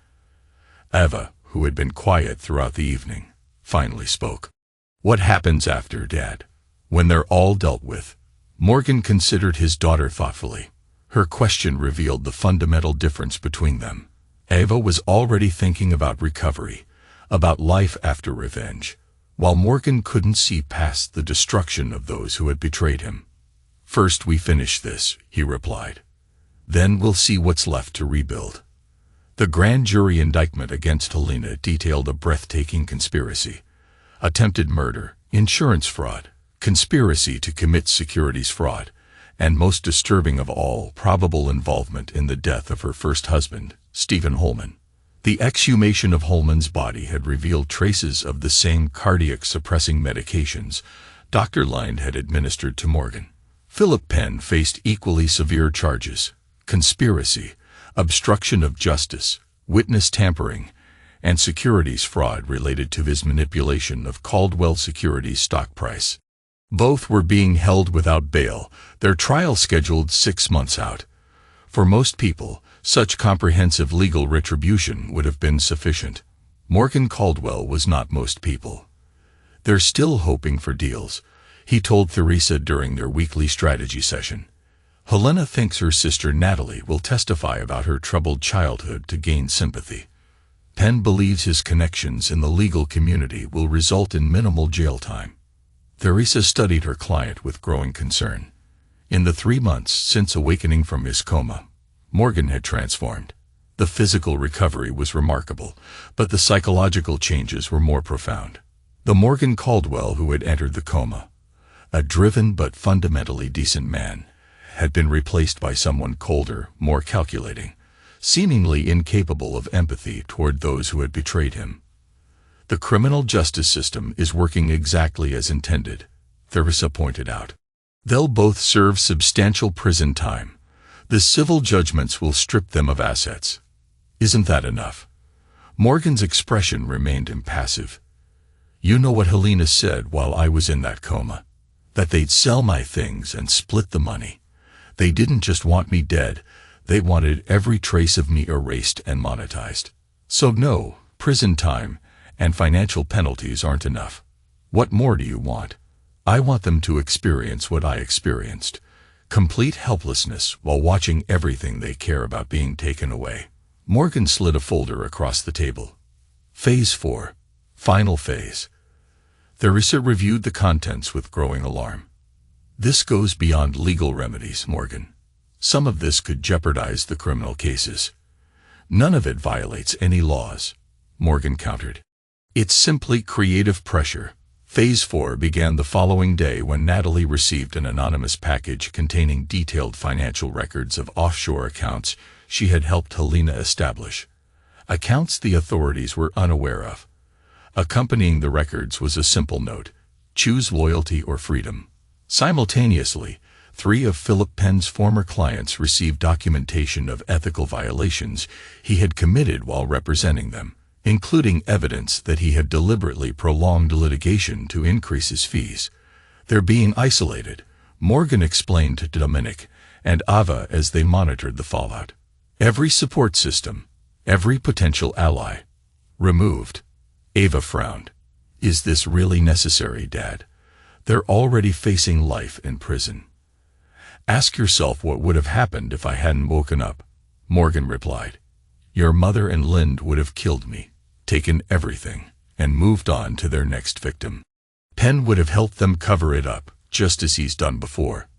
Ava, who had been quiet throughout the evening, finally spoke. "What happens after, Dad? When they're all dealt with?" Morgan considered his daughter thoughtfully. Her question revealed the fundamental difference between them. Ava was already thinking about recovery, about life after revenge, while Morgan couldn't see past the destruction of those who had betrayed him. "First we finish this," he replied. "Then we'll see what's left to rebuild." The grand jury indictment against Helena detailed a breathtaking conspiracy: attempted murder, insurance fraud, conspiracy to commit securities fraud, and most disturbing of all, probable involvement in the death of her first husband, Stephen Holman. The exhumation of Holman's body had revealed traces of the same cardiac-suppressing medications Dr. Lind had administered to Morgan. Philip Penn faced equally severe charges: conspiracy, obstruction of justice, witness tampering, and securities fraud related to his manipulation of Caldwell Securities' stock price. Both were being held without bail, their trial scheduled 6 months out. For most people, such comprehensive legal retribution would have been sufficient. Morgan Caldwell was not most people. "They're still hoping for deals," he told Theresa during their weekly strategy session. "Helena thinks her sister Natalie will testify about her troubled childhood to gain sympathy. Penn believes his connections in the legal community will result in minimal jail time." Theresa studied her client with growing concern. In the 3 months since awakening from his coma, Morgan had transformed. The physical recovery was remarkable, but the psychological changes were more profound. The Morgan Caldwell who had entered the coma, a driven but fundamentally decent man, had been replaced by someone colder, more calculating, seemingly incapable of empathy toward those who had betrayed him. "The criminal justice system is working exactly as intended," Theresa pointed out. "They'll both serve substantial prison time. The civil judgments will strip them of assets. Isn't that enough?" Morgan's expression remained impassive. "You know what Helena said while I was in that coma? That they'd sell my things and split the money. They didn't just want me dead, they wanted every trace of me erased and monetized. So no, prison time and financial penalties aren't enough. What more do you want? I want them to experience what I experienced: complete helplessness while watching everything they care about being taken away." Morgan slid a folder across the table. "Phase 4. Final phase." Theresa reviewed the contents with growing alarm. "This goes beyond legal remedies, Morgan. Some of this could jeopardize the criminal cases." "None of it violates any laws," Morgan countered. "It's simply creative pressure." Phase 4 began the following day when Natalie received an anonymous package containing detailed financial records of offshore accounts she had helped Helena establish. Accounts the authorities were unaware of. Accompanying the records was a simple note: "Choose loyalty or freedom." Simultaneously, 3 of Philip Penn's former clients received documentation of ethical violations he had committed while representing them, including evidence that he had deliberately prolonged litigation to increase his fees. "They're being isolated," Morgan explained to Dominic and Ava as they monitored the fallout. "Every support system, every potential ally, removed." Ava frowned. "Is this really necessary, Dad? They're already facing life in prison." "Ask yourself what would have happened if I hadn't woken up," Morgan replied. "Your mother and Lind would have killed me, taken everything, and moved on to their next victim. Penn would have helped them cover it up, just as he's done before.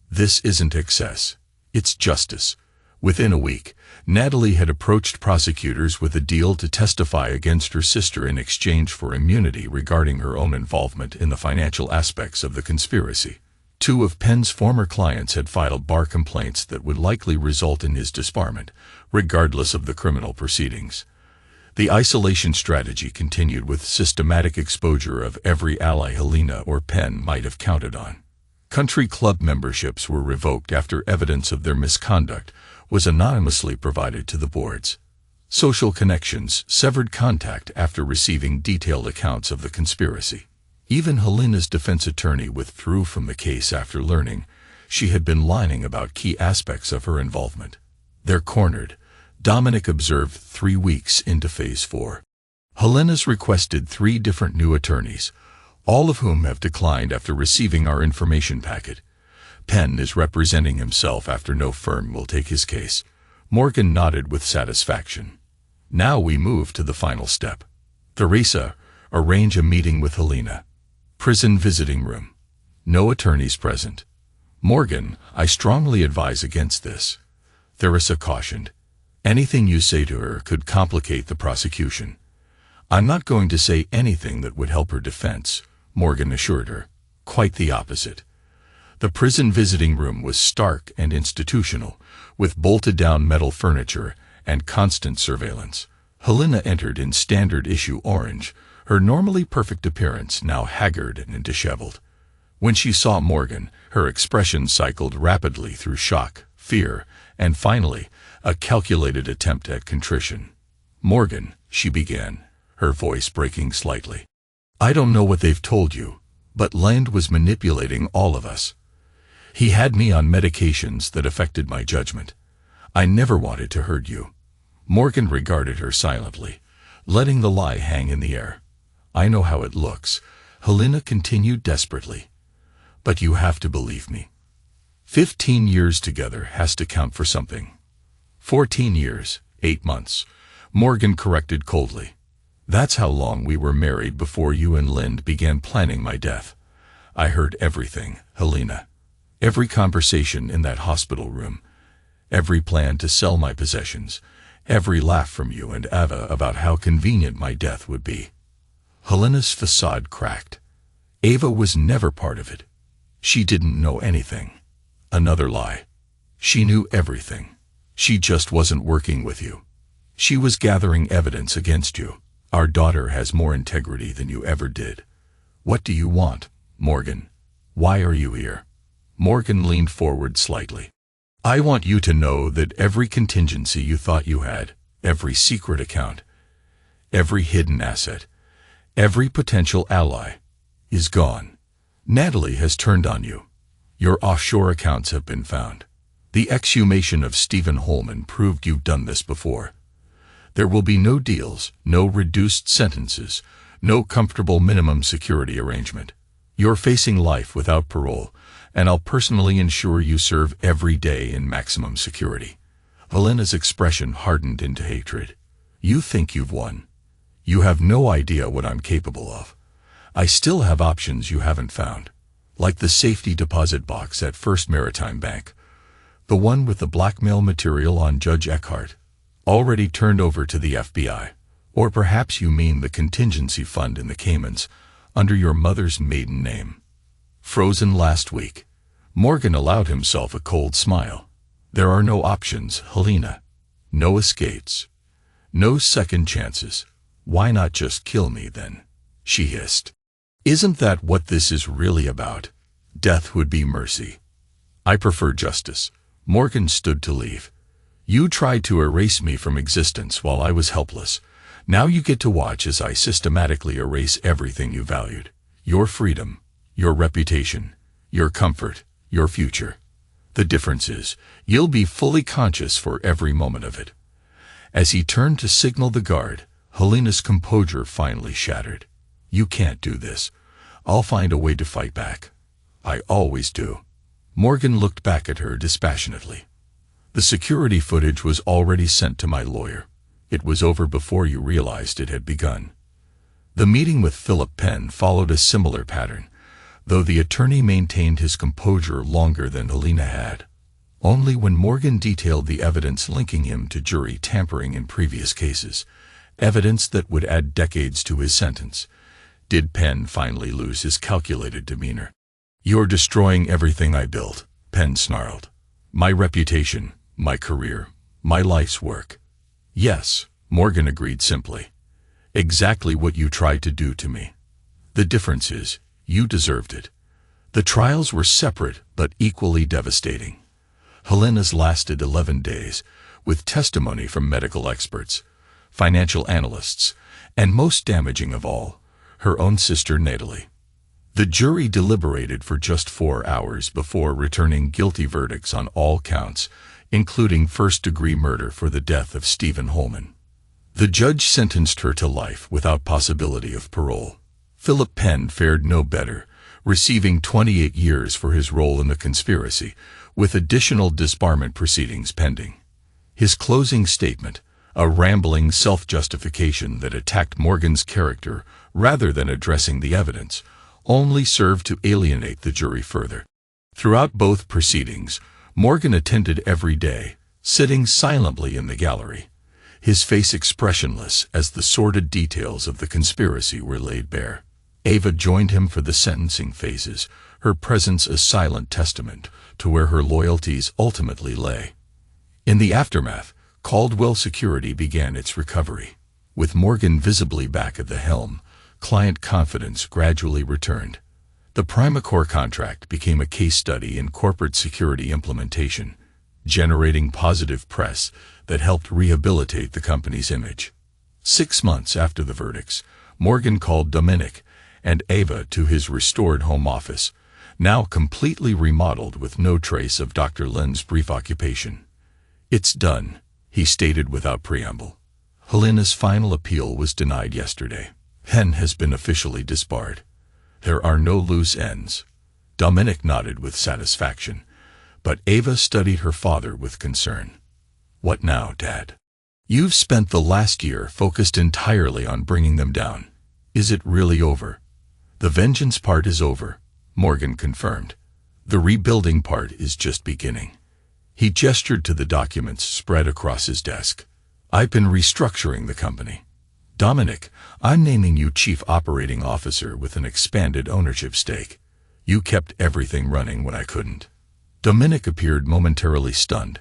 This isn't excess. It's justice." Within a week, Natalie had approached prosecutors with a deal to testify against her sister in exchange for immunity regarding her own involvement in the financial aspects of the conspiracy. 2 of Penn's former clients had filed bar complaints that would likely result in his disbarment, regardless of the criminal proceedings. The isolation strategy continued with systematic exposure of every ally Helena or Penn might have counted on. Country club memberships were revoked after evidence of their misconduct was anonymously provided to the boards. Social connections severed contact after receiving detailed accounts of the conspiracy. Even Helena's defense attorney withdrew from the case after learning she had been lying about key aspects of her involvement. "They're cornered," Dominic observed 3 weeks into Phase 4. "Helena's requested 3 different new attorneys, all of whom have declined after receiving our information packet. Penn is representing himself after no firm will take his case." Morgan nodded with satisfaction. "Now we move to the final step. Theresa, arrange a meeting with Helena. Prison visiting room. No attorneys present." "Morgan, I strongly advise against this," Theresa cautioned. "Anything you say to her could complicate the prosecution." "I'm not going to say anything that would help her defense," Morgan assured her. "Quite the opposite. The prison visiting room was stark and institutional, with bolted-down metal furniture and constant surveillance. Helena entered in standard-issue orange, her normally perfect appearance now haggard and disheveled. When she saw Morgan, her expression cycled rapidly through shock, fear, and finally, a calculated attempt at contrition. "Morgan," she began, her voice breaking slightly. "I don't know what they've told you, but Land was manipulating all of us. He had me on medications that affected my judgment. I never wanted to hurt you." Morgan regarded her silently, letting the lie hang in the air. "I know how it looks," Helena continued desperately. "But you have to believe me. 15 years together has to count for something." 14 years, 8 months, Morgan corrected coldly. "That's how long we were married before you and Lind began planning my death. I heard everything, Helena. Every conversation in that hospital room, every plan to sell my possessions, every laugh from you and Ava about how convenient my death would be." Helena's facade cracked. Ava was never part of it. She didn't know anything. Another lie. She knew everything. She just wasn't working with you. She was gathering evidence against you. "Our daughter has more integrity than you ever did. What do you want, Morgan? Why are you here?" Morgan leaned forward slightly. "I want you to know that every contingency you thought you had, every secret account, every hidden asset, every potential ally, is gone. Natalie has turned on you. Your offshore accounts have been found. The exhumation of Stephen Holman proved you've done this before. There will be no deals, no reduced sentences, no comfortable minimum security arrangement. You're facing life without parole, and I'll personally ensure you serve every day in maximum security." Helena's expression hardened into hatred. "You think you've won. You have no idea what I'm capable of. I still have options you haven't found, like the safety deposit box at First Maritime Bank, the one with the blackmail material on Judge Eckhart, already turned over to the FBI. Or perhaps you mean the contingency fund in the Caymans, under your mother's maiden name. Frozen last week." Morgan allowed himself a cold smile. "There are no options, Helena. No escapes. No second chances. Why not just kill me then?" she hissed. "Isn't that what this is really about? Death would be mercy." "I prefer justice." Morgan stood to leave. "You tried to erase me from existence while I was helpless. Now you get to watch as I systematically erase everything you valued. Your freedom, your reputation, your comfort, your future. The difference is, you'll be fully conscious for every moment of it." As he turned to signal the guard, Helena's composure finally shattered. "You can't do this. I'll find a way to fight back. I always do." Morgan looked back at her dispassionately. "The security footage was already sent to my lawyer. It was over before you realized it had begun." The meeting with Philip Penn followed a similar pattern, though the attorney maintained his composure longer than Helena had. Only when Morgan detailed the evidence linking him to jury tampering in previous cases, evidence that would add decades to his sentence, did Penn finally lose his calculated demeanor. "You're destroying everything I built," Penn snarled. "My reputation, my career, my life's work." "Yes," Morgan agreed simply. "Exactly what you tried to do to me. The difference is, you deserved it." The trials were separate but equally devastating. Helena's lasted 11 days, with testimony from medical experts, financial analysts, and most damaging of all, her own sister Natalie. The jury deliberated for just 4 hours before returning guilty verdicts on all counts, including first-degree murder for the death of Stephen Holman. The judge sentenced her to life without possibility of parole. Philip Penn fared no better, receiving 28 years for his role in the conspiracy, with additional disbarment proceedings pending. His closing statement, a rambling self-justification that attacked Morgan's character rather than addressing the evidence, only served to alienate the jury further. Throughout both proceedings, Morgan attended every day, sitting silently in the gallery, his face expressionless as the sordid details of the conspiracy were laid bare. Ava joined him for the sentencing phases, her presence a silent testament to where her loyalties ultimately lay. In the aftermath, Caldwell Security began its recovery. With Morgan visibly back at the helm, client confidence gradually returned. The Primacore contract became a case study in corporate security implementation, generating positive press that helped rehabilitate the company's image. 6 months after the verdicts, Morgan called Dominic and Ava to his restored home office, now completely remodeled with no trace of Dr. Lin's brief occupation. "It's done," he stated without preamble. Helena's final appeal was denied yesterday. Hen has been officially disbarred. There are no loose ends. Dominic nodded with satisfaction, but Ava studied her father with concern. "What now, Dad? You've spent the last year focused entirely on bringing them down. Is it really over?" "The vengeance part is over," Morgan confirmed. "The rebuilding part is just beginning." He gestured to the documents spread across his desk. "I've been restructuring the company. Dominic, I'm naming you Chief Operating Officer with an expanded ownership stake. You kept everything running when I couldn't." Dominic appeared momentarily stunned.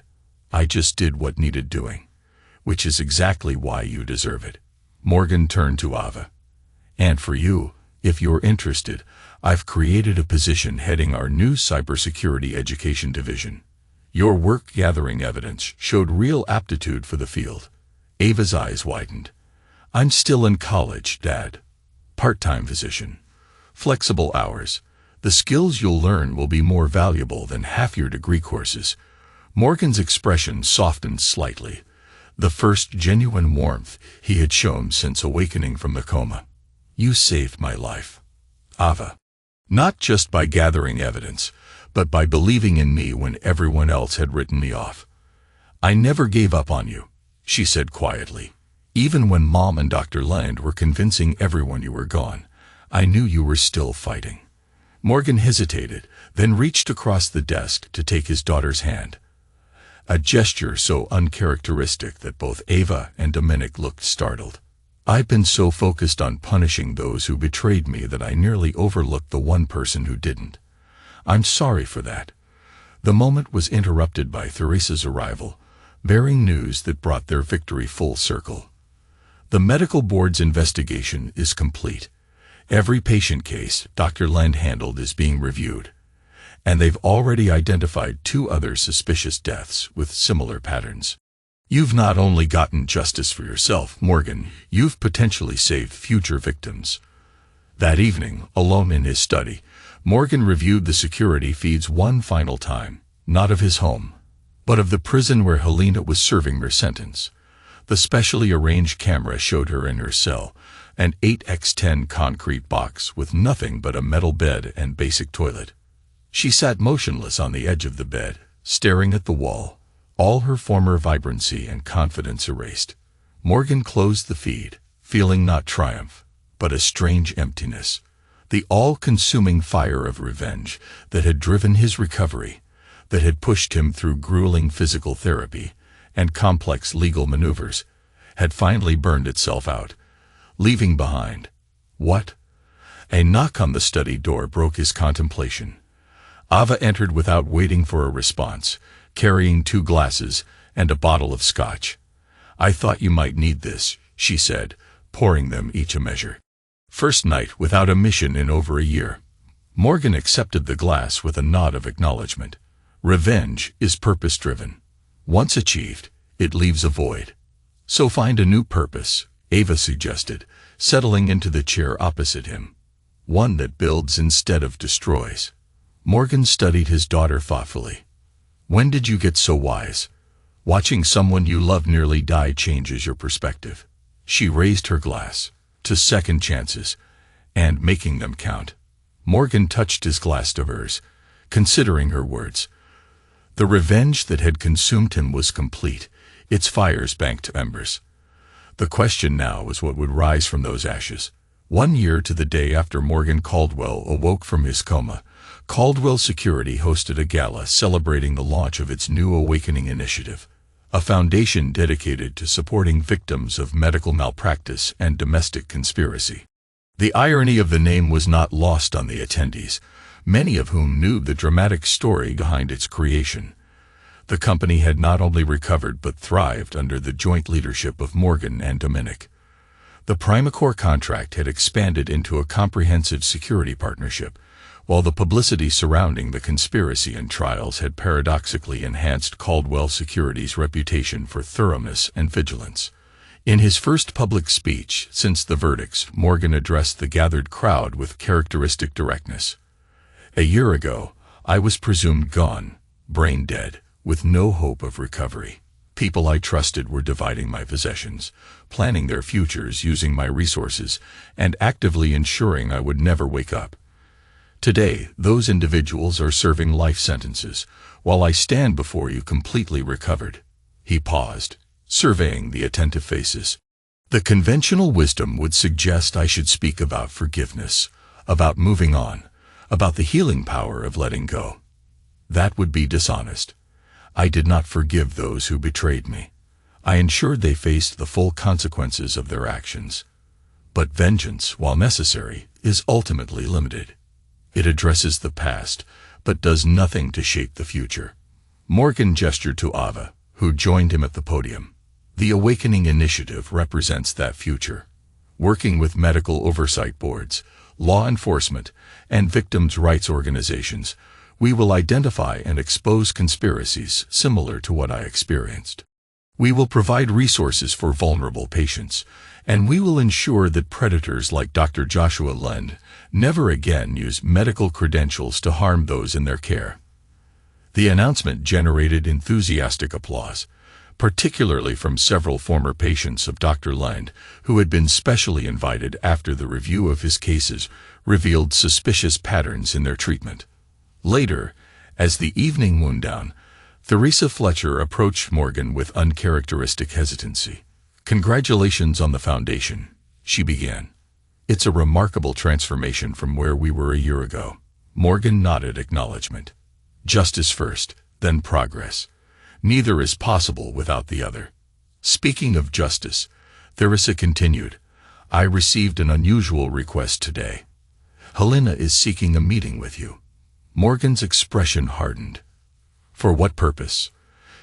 "I just did what needed doing, which is exactly why you deserve it." Morgan turned to Ava. "And for you, if you're interested, I've created a position heading our new cybersecurity education division. Your work gathering evidence showed real aptitude for the field." Ava's eyes widened. "I'm still in college, Dad. Part-time position. Flexible hours. The skills you'll learn will be more valuable than half your degree courses." Morgan's expression softened slightly, the first genuine warmth he had shown since awakening from the coma. "You saved my life, Ava. Not just by gathering evidence, but by believing in me when everyone else had written me off. I never gave up on you," she said quietly. "Even when Mom and Dr. Land were convincing everyone you were gone, I knew you were still fighting." Morgan hesitated, then reached across the desk to take his daughter's hand. A gesture so uncharacteristic that both Ava and Dominic looked startled. "I've been so focused on punishing those who betrayed me that I nearly overlooked the one person who didn't. I'm sorry for that." The moment was interrupted by Theresa's arrival, bearing news that brought their victory full circle. "The medical board's investigation is complete. Every patient case Dr. Land handled is being reviewed, and they've already identified 2 other suspicious deaths with similar patterns. You've not only gotten justice for yourself, Morgan, you've potentially saved future victims." That evening, alone in his study, Morgan reviewed the security feeds one final time, not of his home, but of the prison where Helena was serving her sentence. The specially arranged camera showed her in her cell, an 8x10 concrete box with nothing but a metal bed and basic toilet. She sat motionless on the edge of the bed, staring at the wall, all her former vibrancy and confidence erased. Morgan closed the feed, feeling not triumph, but a strange emptiness. The all-consuming fire of revenge that had driven his recovery, that had pushed him through grueling physical therapy and complex legal maneuvers, had finally burned itself out, leaving behind what? A knock on the study door broke his contemplation. Ava entered without waiting for a response, carrying 2 glasses and a bottle of scotch. "I thought you might need this," she said, pouring them each a measure. "First night without a mission in over a year." Morgan accepted the glass with a nod of acknowledgement. Revenge is purpose-driven. Once achieved, it leaves a void. "So find a new purpose," Ava suggested, settling into the chair opposite him. "One that builds instead of destroys." Morgan studied his daughter thoughtfully. "When did you get so wise? Watching someone you love nearly die changes your perspective." She raised her glass. "To second chances, and making them count." Morgan touched his glass to hers, considering her words. The revenge that had consumed him was complete, its fires banked to embers. The question now was what would rise from those ashes. 1 year to the day after Morgan Caldwell awoke from his coma, Caldwell Security hosted a gala celebrating the launch of its new Awakening initiative, a foundation dedicated to supporting victims of medical malpractice and domestic conspiracy. The irony of the name was not lost on the attendees, many of whom knew the dramatic story behind its creation. The company had not only recovered but thrived under the joint leadership of Morgan and Dominic. The Primacore contract had expanded into a comprehensive security partnership, while the publicity surrounding the conspiracy and trials had paradoxically enhanced Caldwell Security's reputation for thoroughness and vigilance. In his first public speech since the verdicts, Morgan addressed the gathered crowd with characteristic directness. "A year ago, I was presumed gone, brain dead, with no hope of recovery. People I trusted were dividing my possessions, planning their futures using my resources, and actively ensuring I would never wake up. Today, those individuals are serving life sentences, while I stand before you completely recovered." He paused, surveying the attentive faces. "The conventional wisdom would suggest I should speak about forgiveness, about moving on, about the healing power of letting go. That would be dishonest. I did not forgive those who betrayed me. I ensured they faced the full consequences of their actions. But vengeance, while necessary, is ultimately limited. It addresses the past, but does nothing to shape the future." Morgan gestured to Ava, who joined him at the podium. "The Awakening Initiative represents that future. Working with medical oversight boards, law enforcement, and victims' rights organizations, we will identify and expose conspiracies similar to what I experienced. We will provide resources for vulnerable patients, and we will ensure that predators like Dr. Joshua Lend never again use medical credentials to harm those in their care." The announcement generated enthusiastic applause, particularly from several former patients of Dr. Lend, who had been specially invited after the review of his cases revealed suspicious patterns in their treatment. Later, as the evening wound down, Theresa Fletcher approached Morgan with uncharacteristic hesitancy. "Congratulations on the foundation," she began. "It's a remarkable transformation from where we were a year ago." Morgan nodded acknowledgement. "Justice first, then progress. Neither is possible without the other." "Speaking of justice," Theresa continued, "I received an unusual request today. Helena is seeking a meeting with you." Morgan's expression hardened. "For what purpose?"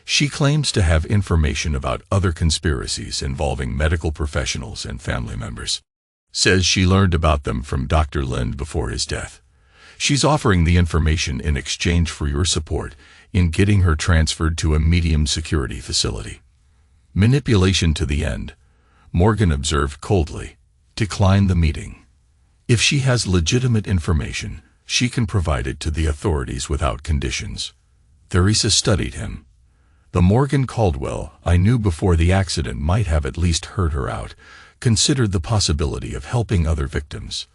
"She claims to have information about other conspiracies involving medical professionals and family members. Says she learned about them from Dr. Lend before his death. She's offering the information in exchange for your support in getting her transferred to a medium security facility." "Manipulation to the end," Morgan observed coldly. "Decline the meeting. If she has legitimate information, she can provide it to the authorities without conditions." Theresa studied him. The Morgan Caldwell I knew before the accident might have at least heard her out, considered the possibility of helping other victims.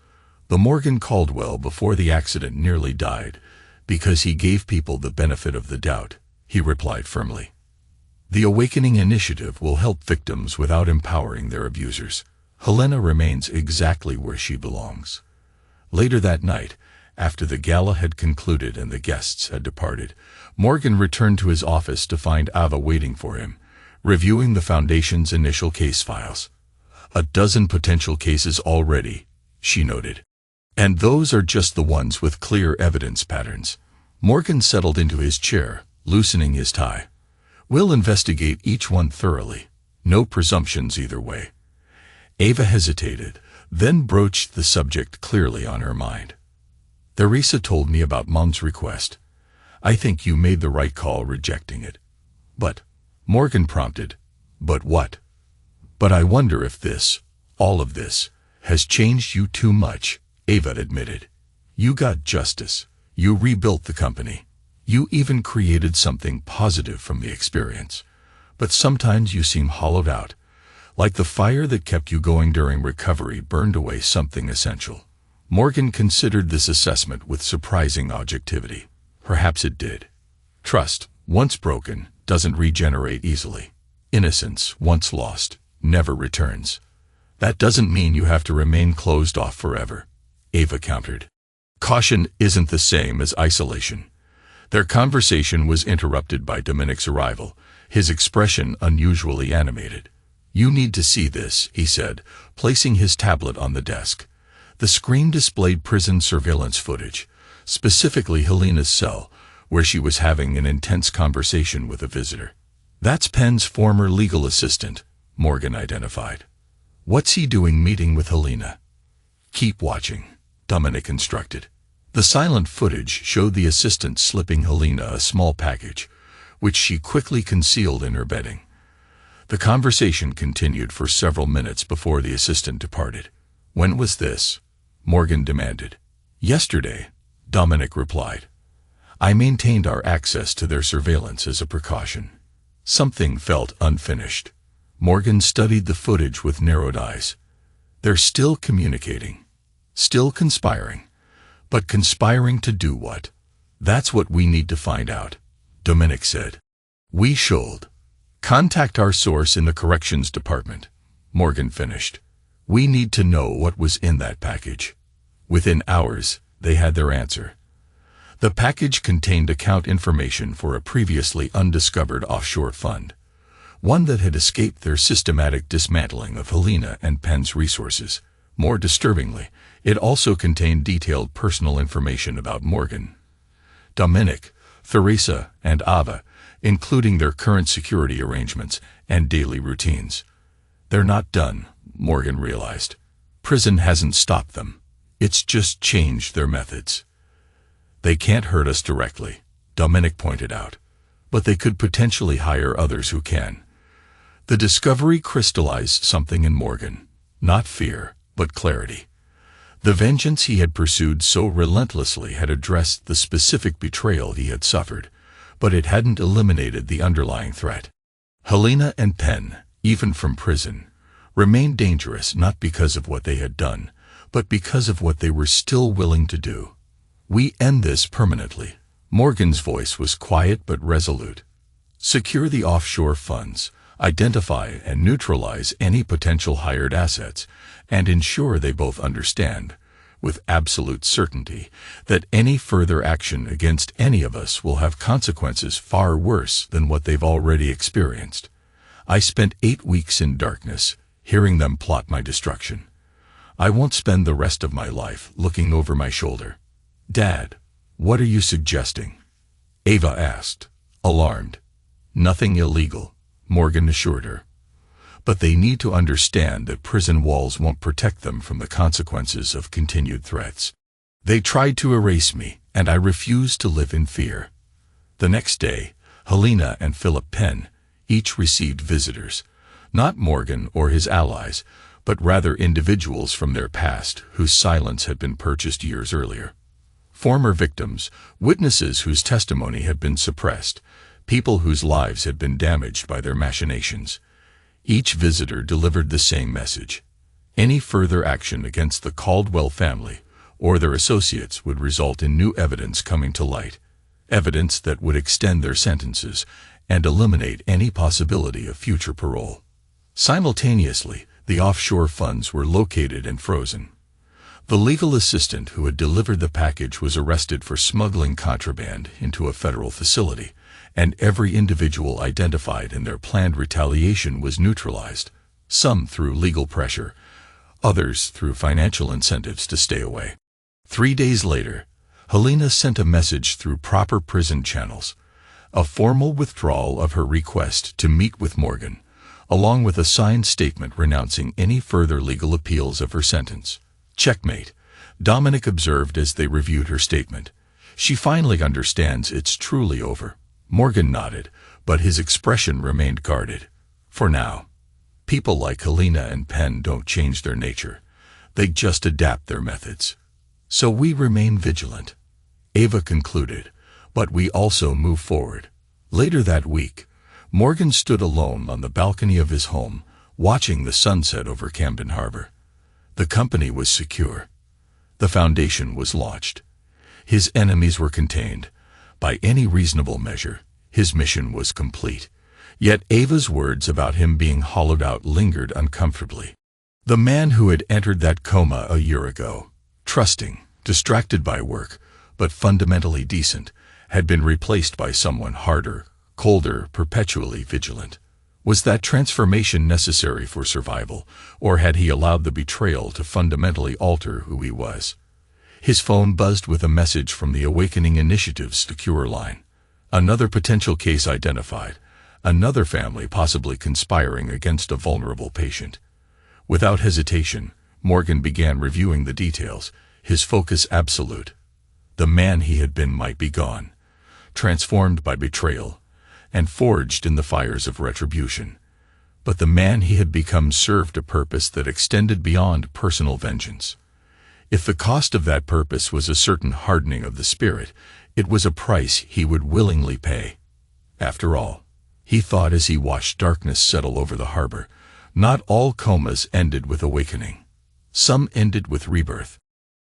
The Morgan Caldwell before the accident nearly died because he gave people the benefit of the doubt, he replied firmly. "The Awakening Initiative will help victims without empowering their abusers. Helena remains exactly where she belongs." Later that night, after the gala had concluded and the guests had departed, Morgan returned to his office to find Ava waiting for him, reviewing the Foundation's initial case files. "A dozen potential cases already," she noted. "And those are just the ones with clear evidence patterns." Morgan settled into his chair, loosening his tie. "We'll investigate each one thoroughly. No presumptions either way." Ava hesitated, then broached the subject clearly on her mind. "Theresa told me about Mom's request. I think you made the right call rejecting it." "But," Morgan prompted, "but what?" "But I wonder if this, all of this, has changed you too much," Ava admitted. "You got justice. You rebuilt the company. You even created something positive from the experience. But sometimes you seem hollowed out, like the fire that kept you going during recovery burned away something essential." Morgan considered this assessment with surprising objectivity. Perhaps it did. Trust, once broken, doesn't regenerate easily. Innocence, once lost, never returns. "That doesn't mean you have to remain closed off forever," Ava countered. "Caution isn't the same as isolation." Their conversation was interrupted by Dominic's arrival, his expression unusually animated. "You need to see this," he said, placing his tablet on the desk. The screen displayed prison surveillance footage, specifically Helena's cell, where she was having an intense conversation with a visitor. That's Penn's former legal assistant, Morgan identified. What's he doing meeting with Helena? Keep watching, Dominic instructed. The silent footage showed the assistant slipping Helena a small package, which she quickly concealed in her bedding. The conversation continued for several minutes before the assistant departed. When was this? Morgan demanded. Yesterday, Dominic replied. I maintained our access to their surveillance as a precaution. Something felt unfinished. Morgan studied the footage with narrowed eyes. They're still communicating, still conspiring. But conspiring to do what? That's what we need to find out, Dominic said. We should contact our source in the corrections department, Morgan finished. We need to know what was in that package. Within hours, they had their answer. The package contained account information for a previously undiscovered offshore fund, one that had escaped their systematic dismantling of Helena and Penn's resources. More disturbingly, it also contained detailed personal information about Morgan, Dominic, Theresa, and Ava, including their current security arrangements and daily routines. They're not done, Morgan realized. Prison hasn't stopped them. It's just changed their methods. They can't hurt us directly, Dominic pointed out, but they could potentially hire others who can. The discovery crystallized something in Morgan, not fear, but clarity. The vengeance he had pursued so relentlessly had addressed the specific betrayal he had suffered, but it hadn't eliminated the underlying threat. Helena and Penn, even from prison, remained dangerous not because of what they had done, but because of what they were still willing to do. We end this permanently. Morgan's voice was quiet but resolute. Secure the offshore funds, identify and neutralize any potential hired assets, and ensure they both understand, with absolute certainty, that any further action against any of us will have consequences far worse than what they've already experienced. I spent 8 weeks in darkness, hearing them plot my destruction. I won't spend the rest of my life looking over my shoulder. Dad, what are you suggesting? Ava asked, alarmed. Nothing illegal, Morgan assured her. But they need to understand that prison walls won't protect them from the consequences of continued threats. They tried to erase me, and I refused to live in fear. The next day, Helena and Philip Penn each received visitors, not Morgan or his allies, but rather individuals from their past whose silence had been purchased years earlier. Former victims, witnesses whose testimony had been suppressed, people whose lives had been damaged by their machinations. Each visitor delivered the same message. Any further action against the Caldwell family or their associates would result in new evidence coming to light, evidence that would extend their sentences and eliminate any possibility of future parole. Simultaneously, the offshore funds were located and frozen. The legal assistant who had delivered the package was arrested for smuggling contraband into a federal facility, and every individual identified in their planned retaliation was neutralized, some through legal pressure, others through financial incentives to stay away. 3 days later, Helena sent a message through proper prison channels, a formal withdrawal of her request to meet with Morgan, along with a signed statement renouncing any further legal appeals of her sentence. Checkmate, Dominic observed as they reviewed her statement. She finally understands it's truly over. Morgan nodded, but his expression remained guarded. For now. People like Helena and Penn don't change their nature. They just adapt their methods. So we remain vigilant. Ava concluded, but we also move forward. Later that week, Morgan stood alone on the balcony of his home, watching the sunset over Camden Harbor. The company was secure. The foundation was launched. His enemies were contained. By any reasonable measure, his mission was complete. Yet Ava's words about him being hollowed out lingered uncomfortably. The man who had entered that coma a year ago, trusting, distracted by work, but fundamentally decent, had been replaced by someone harder, colder, perpetually vigilant. Was that transformation necessary for survival, or had he allowed the betrayal to fundamentally alter who he was? His phone buzzed with a message from the Awakening Initiative's secure line. Another potential case identified. Another family possibly conspiring against a vulnerable patient. Without hesitation, Morgan began reviewing the details, his focus absolute. The man he had been might be gone, transformed by betrayal, and forged in the fires of retribution. But the man he had become served a purpose that extended beyond personal vengeance. If the cost of that purpose was a certain hardening of the spirit, it was a price he would willingly pay. After all, he thought as he watched darkness settle over the harbor, not all comas ended with awakening. Some ended with rebirth.